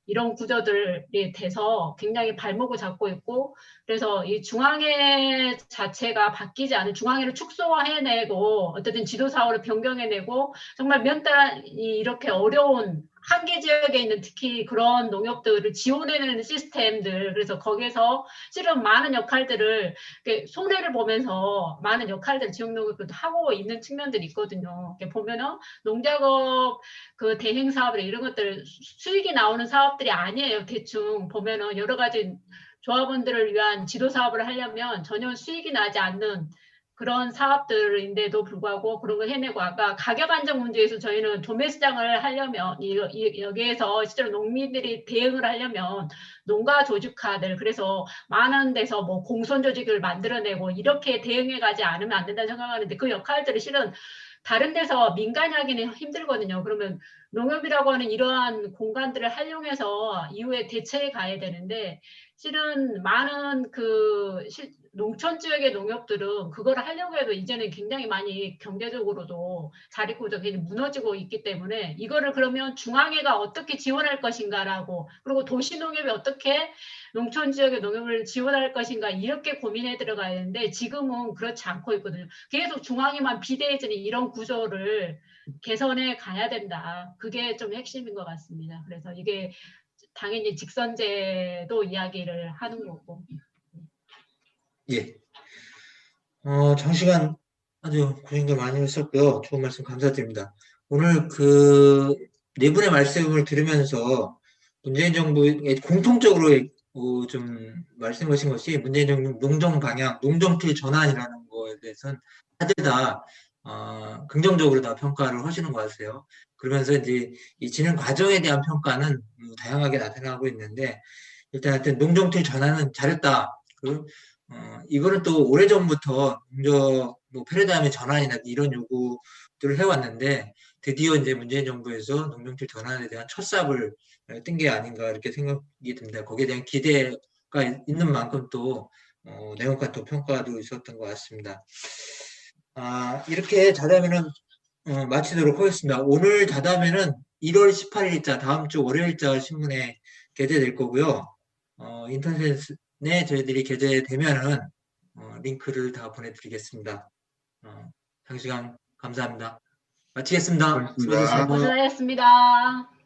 이런 구조들이 돼서 굉장히 발목을 잡고 있고, 그래서 이 중앙회 자체가 바뀌지 않은, 중앙회를 축소해내고 어쨌든 지도사업을 변경해내고 정말 면단이 이렇게 어려운 한계 지역에 있는 특히 그런 농협들을 지원해내는 시스템들, 그래서 거기에서 실은 많은 역할들을 손해를 보면서 많은 역할들을 지역 농협들도 하고 있는 측면들이 있거든요. 보면은 농작업 대행 사업이나 이런 것들 수익이 나오는 사업들이 아니에요. 대충 보면은 여러 가지 조합원들을 위한 지도 사업을 하려면 전혀 수익이 나지 않는 그런 사업들인데도 불구하고 그런 걸 해내고, 아까 가격 안정 문제에서 저희는 도매시장을 하려면 여기에서 실제로 농민들이 대응을 하려면 농가 조직화들, 그래서 많은 데서 뭐 공선 조직을 만들어내고 이렇게 대응해 가지 않으면 안 된다고 생각하는데, 그 역할들이 실은 다른 데서 민간이 하기는 힘들거든요. 그러면 농협이라고 하는 이러한 공간들을 활용해서 이후에 대처해 가야 되는데, 실은 많은 농촌 지역의 농협들은 그걸 하려고 해도 이제는 굉장히 많이 경제적으로도 자립구조가 무너지고 있기 때문에, 이거를 그러면 중앙회가 어떻게 지원할 것인가라고, 그리고 도시농협이 어떻게 농촌 지역의 농협을 지원할 것인가, 이렇게 고민해 들어가야 되는데 지금은 그렇지 않고 있거든요. 계속 중앙에만 비대해지는 이런 구조를 개선해 가야 된다. 그게 좀 핵심인 것 같습니다. 그래서 이게 당연히 직선제도 이야기를 하는 거고. 예. 장시간 아주 고생도 많이 했었고요. 좋은 말씀 감사드립니다. 오늘 네 분의 말씀을 들으면서 문재인 정부의 공통적으로 좀 말씀하신 것이, 문재인 정부 농정 방향, 농정틀 전환이라는 거에 대해서는 다들 다 긍정적으로 다 평가를 하시는 것 같아요. 그러면서 이제 이 진행 과정에 대한 평가는 다양하게 나타나고 있는데, 일단 하여튼 농정틀 전환은 잘했다. 이거는 또 오래전부터 뭐 패러다임의 전환이나 이런 요구들을 해왔는데, 드디어 이제 문재인 정부에서 농정틀 전환에 대한 첫 삽을 뜬 게 아닌가 이렇게 생각이 듭니다. 거기에 대한 기대가 있는 만큼 또 냉혹한 또 평가도 있었던 것 같습니다. 이렇게 자담회는 마치도록 하겠습니다. 오늘 자담회는 1월 18일자 다음 주 월요일자 신문에 게재될 거고요. 인터넷에 저희들이 게재되면은 링크를 다 보내드리겠습니다. 장시간 감사합니다. 마치겠습니다. 고맙습니다. 수고하셨습니다. 고생하셨습니다.